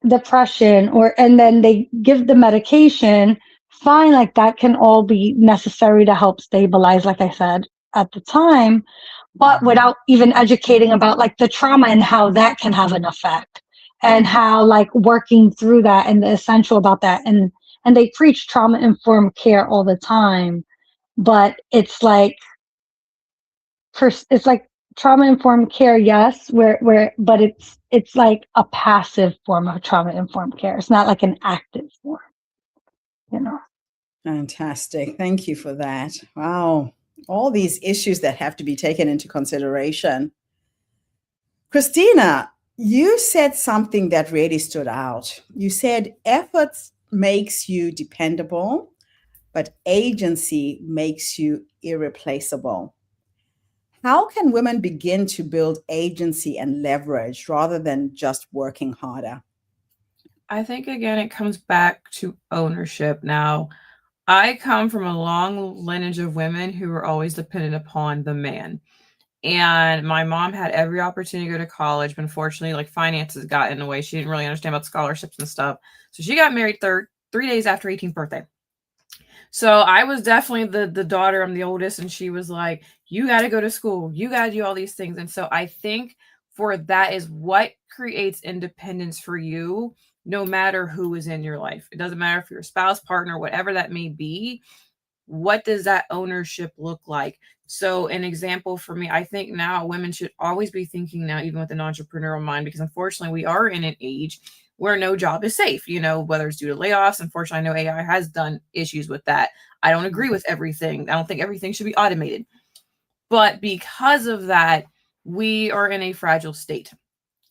depression, and then they give the medication. Fine, like that can all be necessary to help stabilize, like I said at the time, but without even educating about the trauma and how that can have an effect, and how working through that and the essential about that. And they preach trauma informed care all the time, but it's trauma informed care, yes, but it's like a passive form of trauma informed care. It's not like an active form. Fantastic. Thank you for that. Wow. All these issues that have to be taken into consideration. Christina, you said something that really stood out. You said efforts makes you dependable, but agency makes you irreplaceable. How can women begin to build agency and leverage rather than just working harder? I think, again, it comes back to ownership. Now, I come from a long lineage of women who were always dependent upon the man. And my mom had every opportunity to go to college, but unfortunately, finances got in the way. She didn't really understand about scholarships and stuff. So she got married 3 days after 18th birthday. So I was definitely the daughter. I'm the oldest, and she was like, you got to go to school. You got to do all these things. And so I think for that is what creates independence for you, no matter who is in your life. It doesn't matter if you're a spouse, partner, whatever that may be. What does that ownership look like? So an example for me, I think now women should always be thinking now, even with an entrepreneurial mind, because unfortunately we are in an age where no job is safe, whether it's due to layoffs. Unfortunately, I know AI has done issues with that. I don't agree with everything. I don't think everything should be automated. But because of that, we are in a fragile state.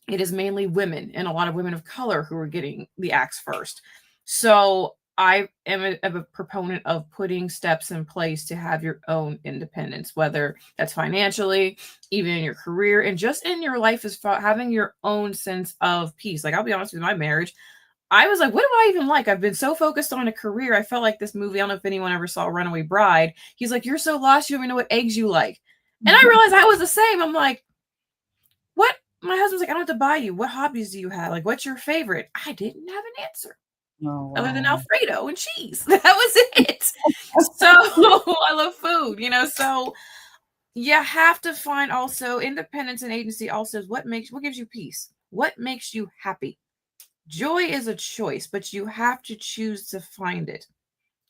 It is mainly women and a lot of women of color who are getting the axe first. So I am a proponent of putting steps in place to have your own independence, whether that's financially, even in your career, and just in your life, is having your own sense of peace. I'll be honest with my marriage. I was like, what do I even like? I've been so focused on a career. I felt like this movie. I don't know if anyone ever saw Runaway Bride. He's like, you're so lost. You don't even know what eggs you like. And I realized I was the same. I'm like, What? My husband's like, I don't have to buy you. What hobbies do you have? Like, what's your favorite? I didn't have an answer Oh, other than wow. Alfredo and cheese. That was it. So I love food, so you have to find also independence and agency also is what gives you peace? What makes you happy? Joy is a choice, but you have to choose to find it.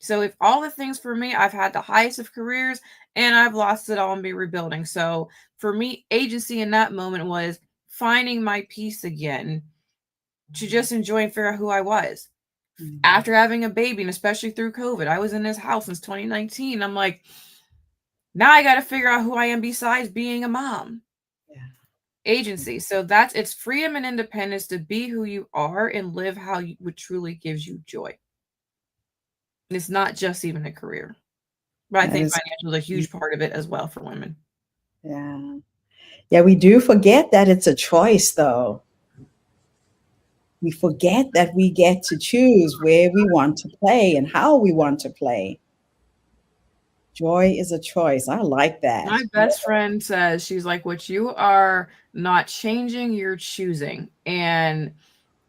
So if all the things for me, I've had the highest of careers and I've lost it all and be rebuilding. So for me, agency in that moment was finding my peace again to just enjoy and figure out who I was. After having a baby, and especially through COVID, I was in this house since 2019. I'm like, now I got to figure out who I am besides being a mom. Yeah. Agency. So it's freedom and independence to be who you are and live how what truly gives you joy. And it's not just even a career. But I think financial is a huge part of it as well for women. Yeah. Yeah, we do forget that it's a choice, though. We forget that we get to choose where we want to play and how we want to play. Joy is a choice. I like that. My best friend says, she's like, what you are not changing, you're choosing. And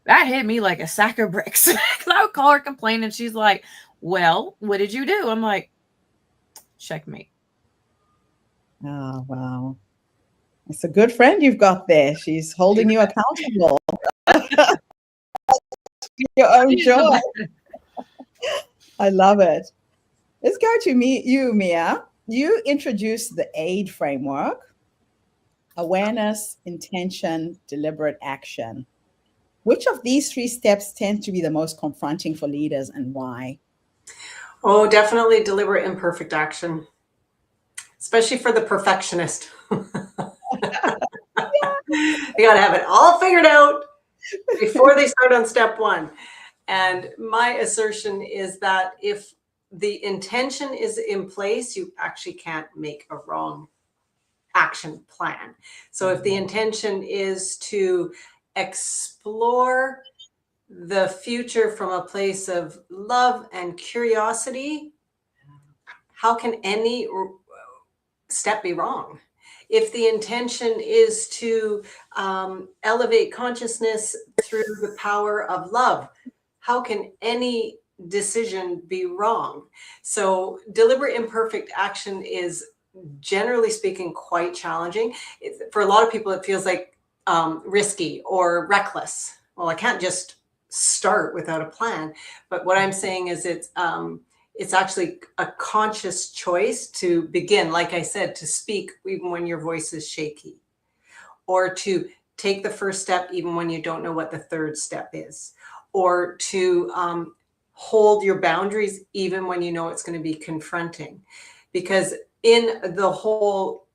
that hit me like a sack of bricks. Because I would call her complaining, and she's like, well, what did you do? I'm like, checkmate. Oh, wow. It's a good friend you've got there. She's holding you accountable. Your own joy. I love it. Let's go to you, Mia. You introduced the AID framework: awareness, intention, deliberate action. Which of these 3 steps tend to be the most confronting for leaders, and why? Oh, definitely deliberate imperfect action, especially for the perfectionist. They got to have it all figured out before they start on step 1. And my assertion is that if the intention is in place, you actually can't make a wrong action plan. So if the intention is to explore the future from a place of love and curiosity, how can any step be wrong? If the intention is to elevate consciousness through the power of love, how can any decision be wrong? So deliberate imperfect action is, generally speaking, quite challenging. For a lot of people, it feels like risky or reckless. Well, I can't just start without a plan. But what I'm saying is it's actually a conscious choice to begin, like I said, to speak even when your voice is shaky, or to take the first step even when you don't know what the third step is, or to hold your boundaries even when you know it's going to be confronting. Because in the whole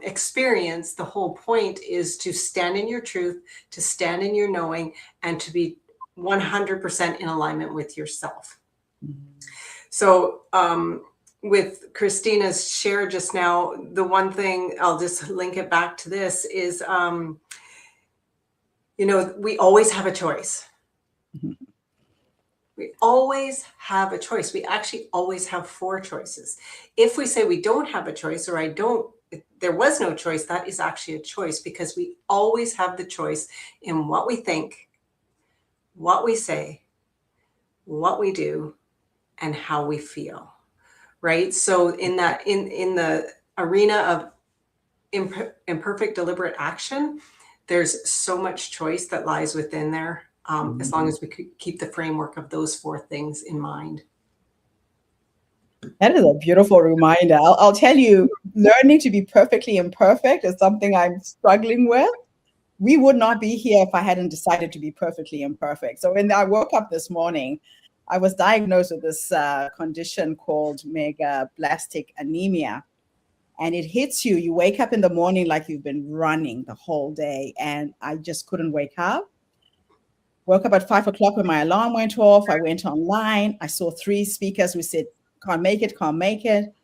experience, the whole point is to stand in your truth, to stand in your knowing, and to be 100% in alignment with yourself. So with Christina's share just now, the one thing, I'll just link it back to this, is, we always have a choice. We always have a choice. We actually always have 4 choices. If we say we don't have a choice, or there was no choice, that is actually a choice, because we always have the choice in what we think, what we say, what we do, and how we feel. Right? So in the arena of imperfect deliberate action, there's so much choice that lies within there, as long as we could keep the framework of those 4 things in mind. That is a beautiful reminder. I'll tell you, learning to be perfectly imperfect is something I'm struggling with. We would not be here if I hadn't decided to be perfectly imperfect. So when I woke up this morning, I was diagnosed with this condition called megaloblastic anemia. And it hits you. You wake up in the morning like you've been running the whole day. And I just couldn't wake up. Woke up at 5 o'clock when my alarm went off. I went online. I saw 3 speakers who said, can't make it, can't make it.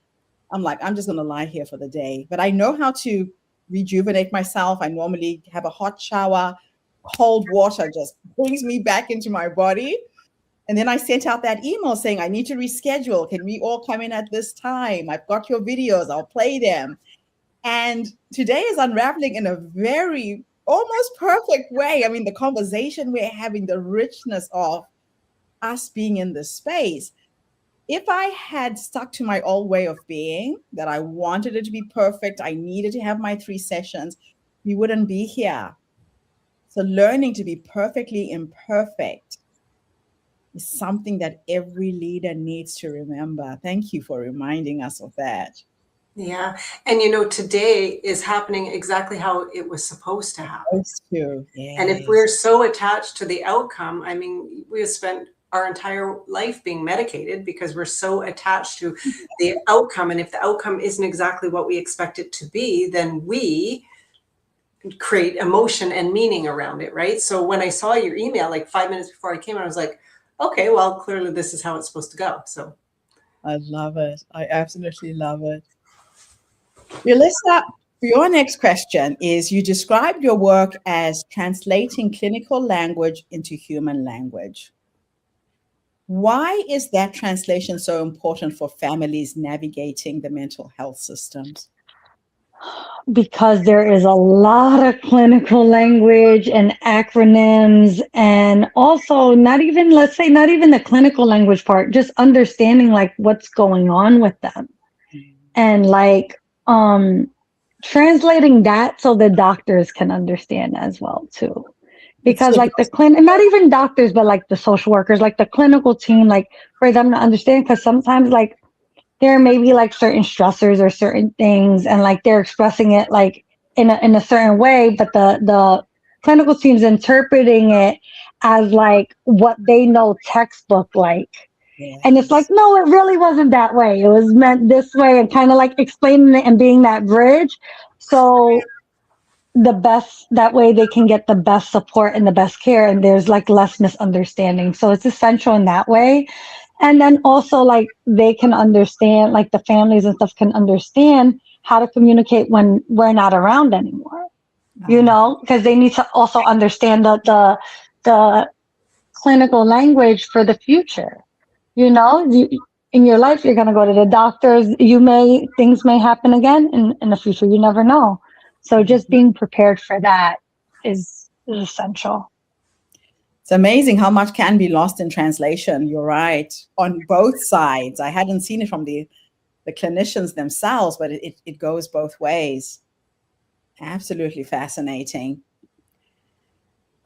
I'm like, I'm just going to lie here for the day. But I know how to rejuvenate myself. I normally have a hot shower. Cold water just brings me back into my body. And then I sent out that email saying, I need to reschedule. Can we all come in at this time? I've got your videos. I'll play them. And today is unraveling in a very almost perfect way. I mean, the conversation we're having, the richness of us being in this space. If I had stuck to my old way of being, that I wanted it to be perfect, I needed to have my 3 sessions, we wouldn't be here. So learning to be perfectly imperfect is something that every leader needs to remember. Thank you for reminding us of that. Yeah. And you know, today is happening exactly how it was supposed to happen. Those two, And if yes. we're so attached to the outcome, I mean, we have spent our entire life being medicated because we're so attached to the outcome. And if the outcome isn't exactly what we expect it to be, then we create emotion and meaning around it, right? So when I saw your email like 5 minutes before I came, I was like, okay, well, clearly this is how it's supposed to go. So I love it. I absolutely love it. Yulissa, your next question is, you described your work as translating clinical language into human language. Why is that translation so important for families navigating the mental health systems? Because there is a lot of clinical language and acronyms, and also not even, let's say, not even the clinical language part, just understanding like what's going on with them, and like translating that so the doctors can understand as well too. Because like the and not even doctors, but like the social workers, like the clinical team, like for them to understand, because sometimes like there may be like certain stressors or certain things, and like they're expressing it like in a certain way, but the clinical team's interpreting it as like what they know textbook like. Yes. And it's like, no, it really wasn't that way. It was meant this way, and kind of like explaining it and being that bridge. So the best, that way they can get the best support and the best care, and there's like less misunderstanding. So it's essential in that way. And then also like they can understand, like the families and stuff can understand how to communicate when we're not around anymore, you know, because they need to also understand the clinical language for the future. You know, in your life, you're going to go to the doctors. Things may happen again in the future. You never know. So just being prepared for that is essential. It's amazing how much can be lost in translation. You're right. On both sides. I hadn't seen it from the clinicians themselves, but it goes both ways. Absolutely fascinating.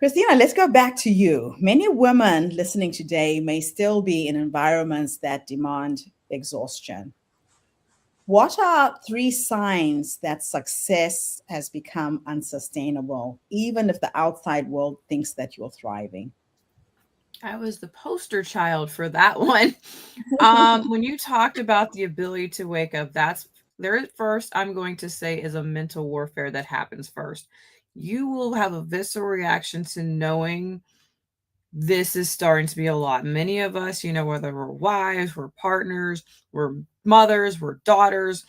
Christina, let's go back to you. Many women listening today may still be in environments that demand exhaustion. What are 3 signs that success has become unsustainable, even if the outside world thinks that you're thriving? I was the poster child for that one. When you talked about the ability to wake up, that's there first, I'm going to say, is a mental warfare that happens first. You will have a visceral reaction to knowing this is starting to be a lot. Many of us, you know, whether we're wives, we're partners, we're mothers, we're daughters,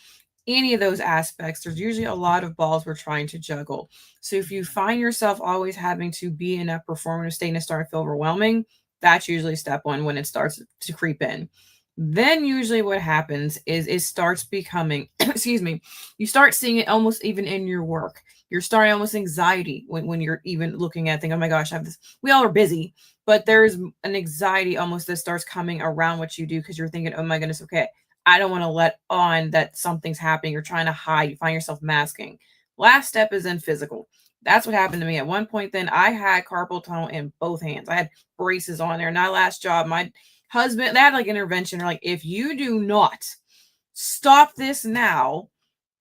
any of those aspects, there's usually a lot of balls we're trying to juggle. So if you find yourself always having to be in a performative state and it starts to feel overwhelming, that's usually step 1 when it starts to creep in. Then usually what happens is it starts becoming, excuse me, you start seeing it almost even in your work. You're starting almost anxiety when you're even looking at things. Oh my gosh, I have this. We all are busy, but there's an anxiety almost that starts coming around what you do because you're thinking, oh my goodness, okay, I don't want to let on that something's happening. You're trying to hide. You find yourself masking. Last step is in physical. That's what happened to me. At one point then, I had carpal tunnel in both hands. I had braces on there. And that last job, my husband, they had like intervention. They're like, if you do not stop this now,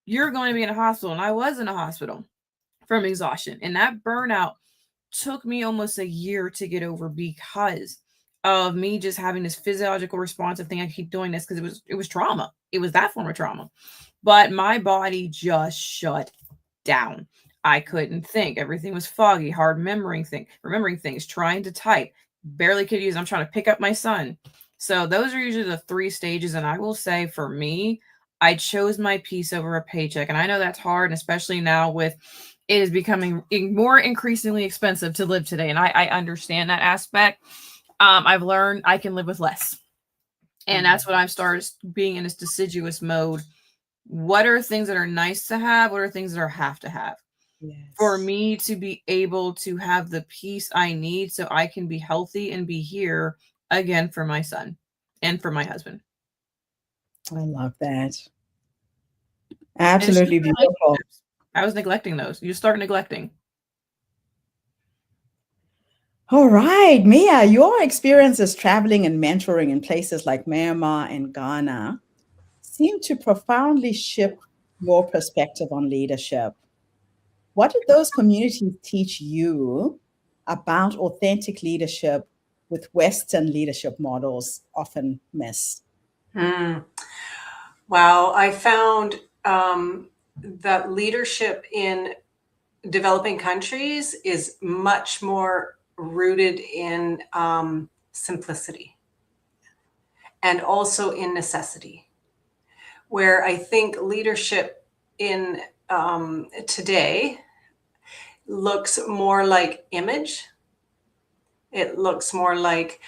you're going to be in a hospital. And I was in a hospital from exhaustion. And that burnout took me almost a year to get over because of me just having this physiological responsive thing. I keep doing this because it was trauma. It was that form of trauma. But my body just shut down. I couldn't think. Everything was foggy, hard remembering things, trying to type, barely could use. I'm trying to pick up my son. So those are usually the 3 stages. And I will say for me, I chose my peace over a paycheck. And I know that's hard, and especially now with it is becoming more increasingly expensive to live today. And I understand that aspect. I've learned I can live with less. And that's what I've started being in this deciduous mode. What are things that are nice to have? What are things that are have to have? for Yes. me to be able to have the peace I need so I can be healthy and be here again for my son and for my husband. I love that. And it's just Absolutely beautiful. relationships. I was neglecting those. You start neglecting. All right, Mia, your experiences traveling and mentoring in places like Myanmar and Ghana seem to profoundly shift your perspective on leadership. What did those communities teach you about authentic leadership with Western leadership models often miss? Wow, I found that leadership in developing countries is much more rooted in simplicity and also in necessity, where I think leadership in today looks more like image. It looks more like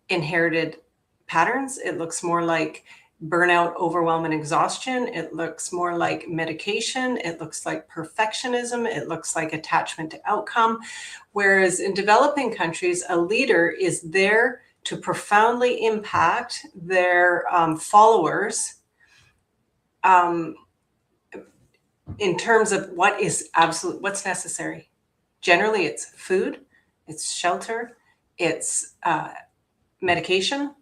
inherited patterns. It looks more like burnout, overwhelm, and exhaustion. It looks more like medication. It looks like perfectionism. It looks like attachment to outcome. Whereas in developing countries, a leader is there to profoundly impact their followers in terms of what's necessary. Generally, it's food, it's shelter, it's medication,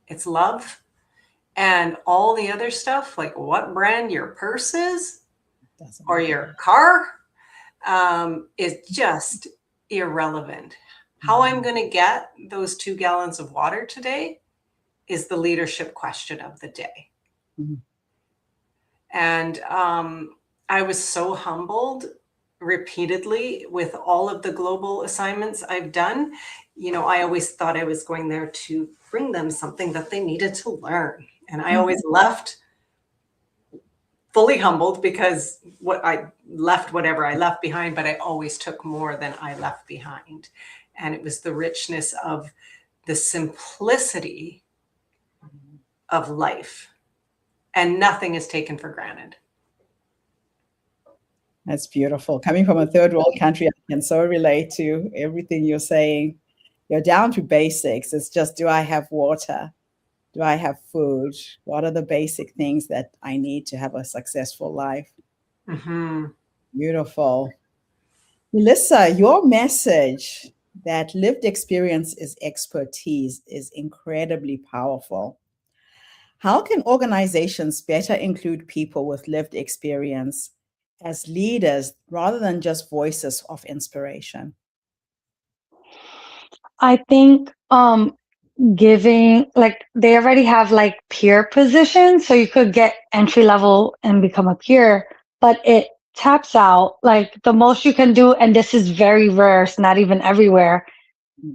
it's love, and all the other stuff, like what brand your purse is or your car, is just irrelevant. How I'm going to get those 2 gallons of water today is the leadership question of the day. Mm-hmm. And I was so humbled repeatedly with all of the global assignments I've done. You know, I always thought I was going there to bring them something that they needed to learn. And I always left fully humbled because whatever I left behind, but I always took more than I left behind. And it was the richness of the simplicity of life, and nothing is taken for granted. That's beautiful. Coming from a third world country, I can so relate to everything you're saying. You're down to basics. It's just, do I have water? Do I have food? What are the basic things that I need to have a successful life? Mm-hmm. Beautiful. Melissa, your message that lived experience is expertise is incredibly powerful. How can organizations better include people with lived experience as leaders rather than just voices of inspiration? I think giving, like, they already have like peer positions, so you could get entry level and become a peer, but it taps out. Like, the most you can do, and this is very rare, it's not even everywhere,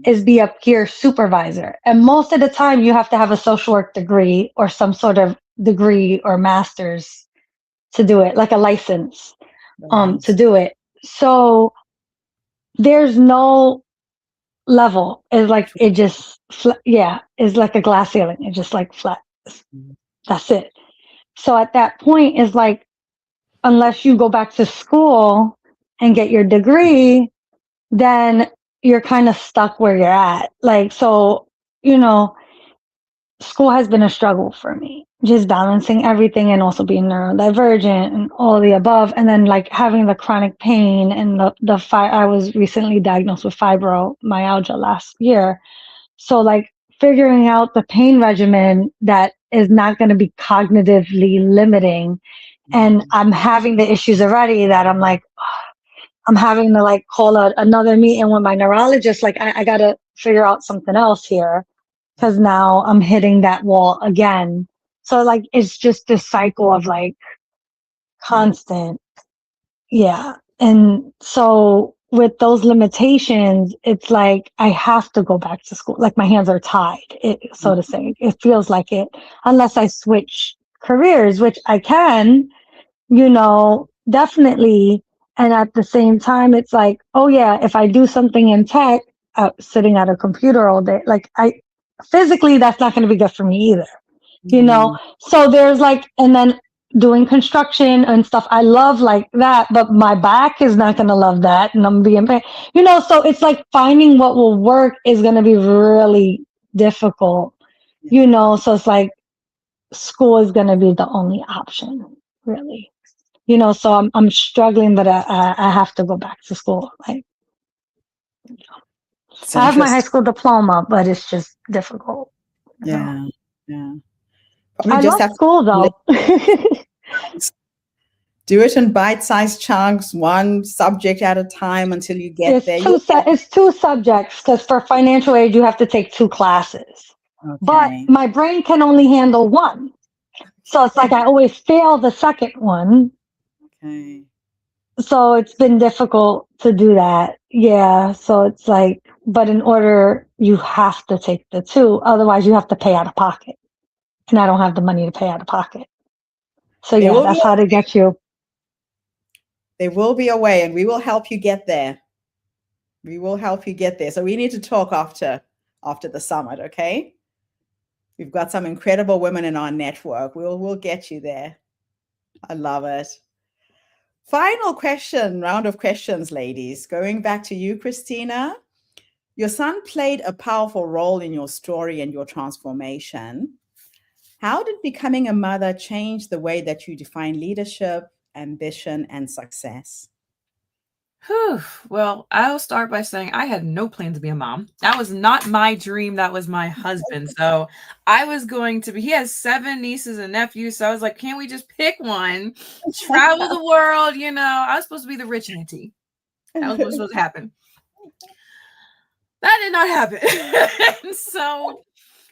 is be a peer supervisor. And most of the time you have to have a social work degree or some sort of degree or master's to do it, like a license to do it. So there's no level. It's like, it just it's like a glass ceiling. It's just like flat. That's it. So at that point, it's like, unless you go back to school and get your degree, then you're kind of stuck where you're at. Like, so, you know, school has been a struggle for me, just balancing everything and also being neurodivergent and all the above. And then like having the chronic pain and I was recently diagnosed with fibromyalgia last year. So like figuring out the pain regimen that is not going to be cognitively limiting. And I'm having the issues already that I'm like, I'm having to like call out another meeting with my neurologist. Like, I got to figure out something else here, because now I'm hitting that wall again. So like, it's just this cycle of like constant. Yeah. And so with those limitations, it's like, I have to go back to school. Like, my hands are tied, so to say. It feels like it, unless I switch careers, which I can, you know, definitely. And at the same time, it's like, oh yeah, if I do something in tech, sitting at a computer all day, like physically, that's not going to be good for me either, you know? So there's like, and then doing construction and stuff. I love like that, but my back is not going to love that. And I'm being, so it's like finding what will work is going to be really difficult, so it's like school is going to be the only option, really. So I'm struggling, but I have to go back to school. Like, I have my high school diploma, but it's just difficult. Yeah. I love school though. Do it in bite-sized chunks, one subject at a time until you get there. It's 2 subjects, because for financial aid you have to take 2 classes. Okay. But my brain can only handle 1. So it's like I always fail the second one. Okay. So it's been difficult to do that. Yeah. So it's like, but in order, you have to take the 2. Otherwise, you have to pay out of pocket. And I don't have the money to pay out of pocket. So yeah, that's how to get you. There will be a way, and we will help you get there. So we need to talk after the summit, okay? We've got some incredible women in our network. We'll get you there. I love it. Final round of questions, ladies. Going back to you, Christina. Your son played a powerful role in your story and your transformation. How did becoming a mother change the way that you define leadership, ambition, and success? Well, I'll start by saying I had no plan to be a mom. That was not my dream. That was my husband. So I was going to be, he has 7 nieces and nephews. So I was like, can't we just pick one, travel the world? I was supposed to be the rich auntie. That was what was supposed to happen. That did not happen. So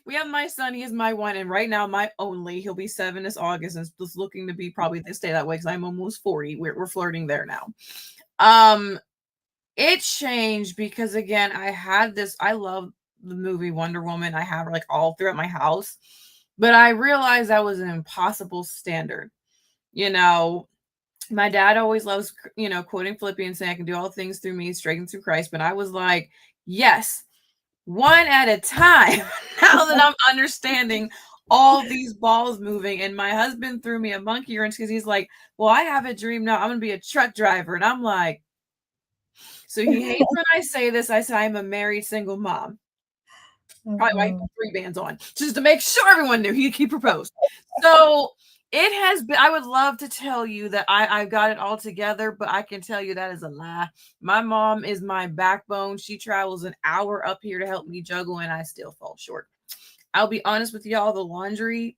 we have my son. He is my one. And right now, my only. He'll be 7 this August and just looking to be probably to stay that way because I'm almost 40. We're flirting there now. It changed because again, I love the movie Wonder Woman. I have her like all throughout my house, but I realized that was an impossible standard. My dad always loves, quoting Philippians saying, I can do all things through me, strengthened through Christ. But I was like, yes, one at a time. Now that I'm understanding all these balls moving, and my husband threw me a monkey wrench because he's like, well, I have a dream now. I'm going to be a truck driver. And I'm like, so he hates when I say this. I say I'm a married single mom. Probably why he put 3 bands on, just to make sure everyone knew he proposed. So it has been, I would love to tell you that I've got it all together, but I can tell you that is a lie. My mom is my backbone. She travels an hour up here to help me juggle, and I still fall short. I'll be honest with y'all, the laundry,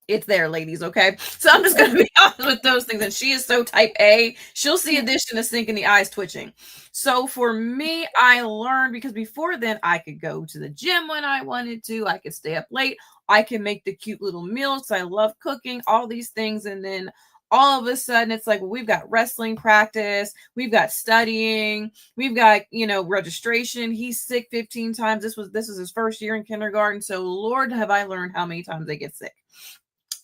it's there, ladies, okay? So I'm just going to be honest with those things. And she is so type A. She'll see a dish in the sink and the eyes twitching. So for me, I learned, because before then, I could go to the gym when I wanted to. I could stay up late. I can make the cute little meals. I love cooking, all these things. And then all of a sudden, it's like, well, we've got wrestling practice. We've got studying. We've got, registration. He's sick 15 times. This was his first year in kindergarten. So Lord, have I learned how many times they get sick.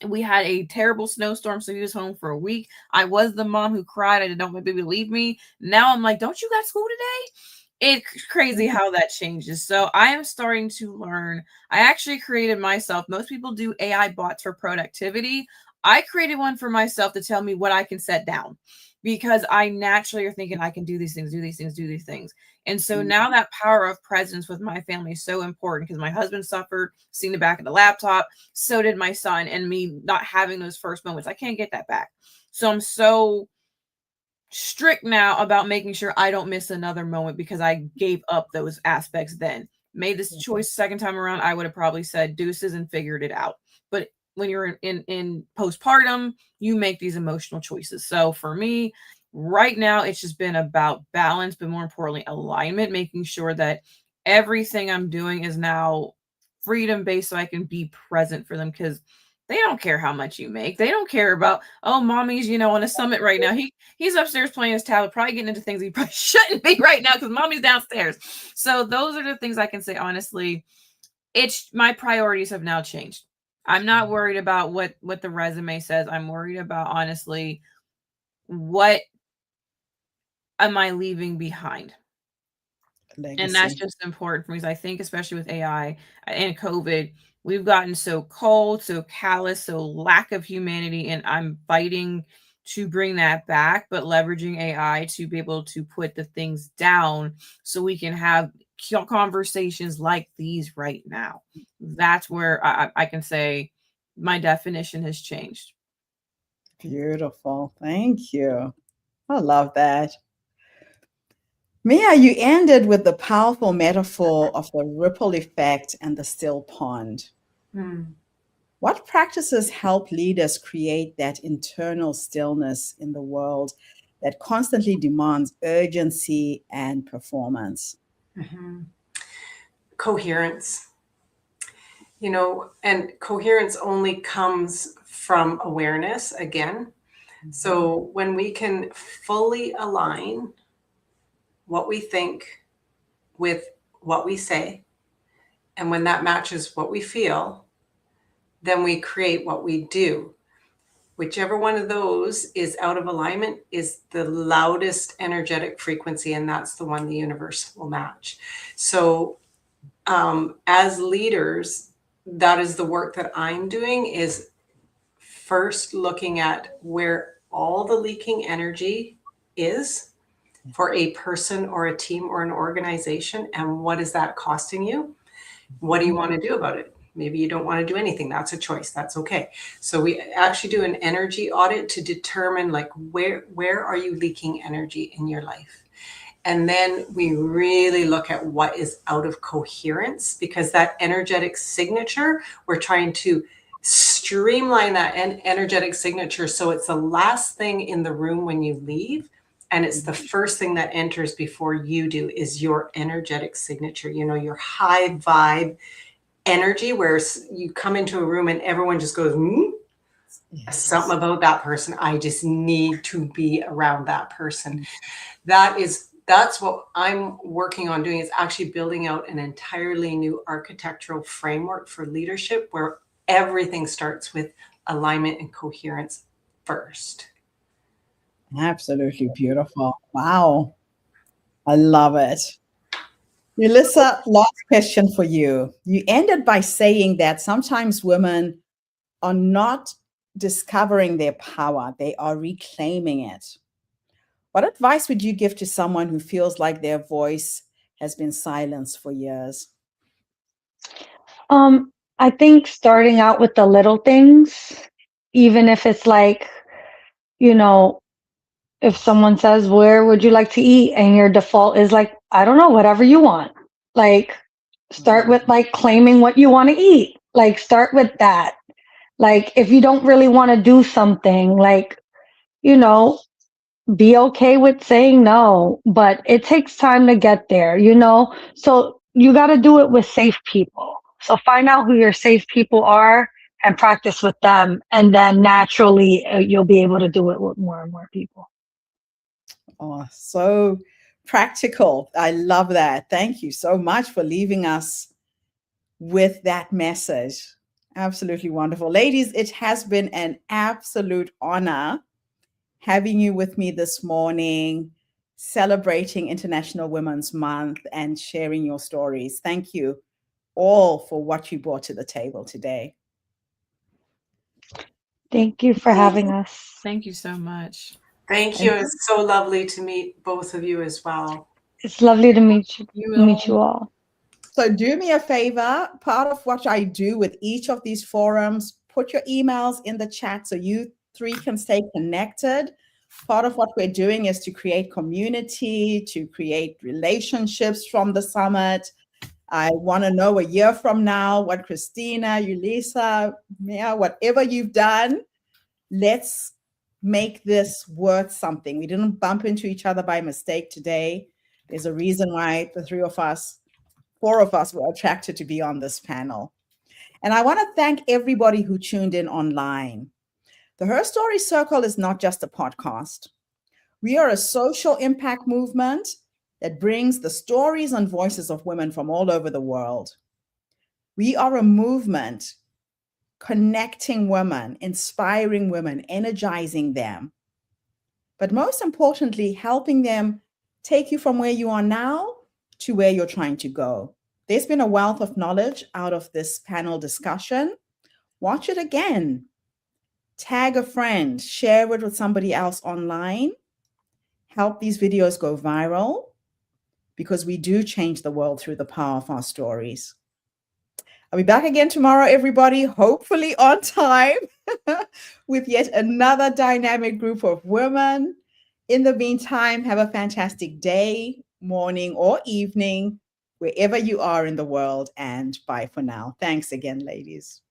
We had a terrible snowstorm, so he was home for a week. I was the mom who cried. I didn't want my baby to leave me. Now I'm like, don't you got school today? It's crazy how that changes. So I am starting to learn. I actually created myself. Most people do AI bots for productivity. I created one for myself to tell me what I can set down, because I naturally are thinking I can do these things, do these things, do these things. And so now that power of presence with my family is so important, because my husband suffered seeing the back of the laptop. So did my son, and me not having those first moments. I can't get that back. So I'm so strict now about making sure I don't miss another moment, because I gave up those aspects then. Made this choice second time around, I would have probably said deuces and figured it out. But when you're in postpartum, you make these emotional choices. So for me, right now, it's just been about balance, but more importantly, alignment, making sure that everything I'm doing is now freedom-based so I can be present for them, because they don't care how much you make. They don't care about, oh, mommy's, on a summit right now. He's upstairs playing his tablet, probably getting into things he probably shouldn't be right now because mommy's downstairs. So those are the things I can say, honestly. My priorities have now changed. I'm not worried about what the resume says. I'm worried about, honestly, what am I leaving behind? And that's legacy. just important for me, because I think especially with AI and COVID, we've gotten so cold, so callous, so lack of humanity, and I'm fighting to bring that back, but leveraging AI to be able to put the things down so we can have conversations like these right now. That's where I can say my definition has changed. Beautiful. Thank you. I love that. Mia, you ended with the powerful metaphor of the ripple effect and the still pond. What practices help leaders create that internal stillness in the world that constantly demands urgency and performance? Coherence. And coherence only comes from awareness again. So when we can fully align what we think with what we say, and when that matches what we feel, then we create what we do. Whichever one of those is out of alignment is the loudest energetic frequency, and that's the one the universe will match. So as leaders, that is the work that I'm doing, is first looking at where all the leaking energy is for a person or a team or an organization, and what is that costing you? What do you want to do about it? Maybe you don't want to do anything. That's a choice. That's okay. So we actually do an energy audit to determine, like, where are you leaking energy in your life? And then we really look at what is out of coherence, because that energetic signature, we're trying to streamline that energetic signature so it's the last thing in the room when you leave, and it's the first thing that enters before you do, is your energetic signature, your high vibe energy, where you come into a room and everyone just goes, Yes. something about that person. I just need to be around that person. That's what I'm working on doing, is actually building out an entirely new architectural framework for leadership, where everything starts with alignment and coherence first. Absolutely beautiful. Wow. I love it. Melissa, last question for you. You ended by saying that sometimes women are not discovering their power, they are reclaiming it. What advice would you give to someone who feels like their voice has been silenced for years? I think starting out with the little things, even if it's like, you know, if someone says, "Where would you like to eat?" and your default is like, "I don't know, whatever you want." Like, start with like claiming what you want to eat. Like, start with that. Like, if you don't really want to do something, like, you know, be okay with saying no, but it takes time to get there, So you got to do it with safe people. So find out who your safe people are and practice with them. And then naturally, you'll be able to do it with more and more people. Oh, so practical. I love that. Thank you so much for leaving us with that message. Absolutely wonderful. Ladies, it has been an absolute honor having you with me this morning, celebrating International Women's Month and sharing your stories. Thank you all for what you brought to the table today. Thank you for having us. Thank you so much. Thank you. It's so lovely to meet both of you as well. It's lovely to meet you all. So do me a favor, part of what I do with each of these forums, put your emails in the chat so you three can stay connected. Part of what we're doing is to create community, to create relationships from the summit. I want to know a year from now what Christina, Yulisa, Mia, whatever you've done, let's make this worth something. We didn't bump into each other by mistake today. There's a reason why the four of us were attracted to be on this panel. And I want to thank everybody who tuned in online. The HerStory Circle is not just a podcast. We are a social impact movement that brings the stories and voices of women from all over the world. We are a movement connecting women, inspiring women, energizing them, but most importantly, helping them take you from where you are now to where you're trying to go. There's been a wealth of knowledge out of this panel discussion. Watch it again. Tag a friend, share it with somebody else online. Help these videos go viral, because we do change the world through the power of our stories. I'll be back again tomorrow, everybody, hopefully on time, with yet another dynamic group of women. In the meantime, have a fantastic day, morning, or evening, wherever you are in the world, and bye for now. Thanks again, ladies.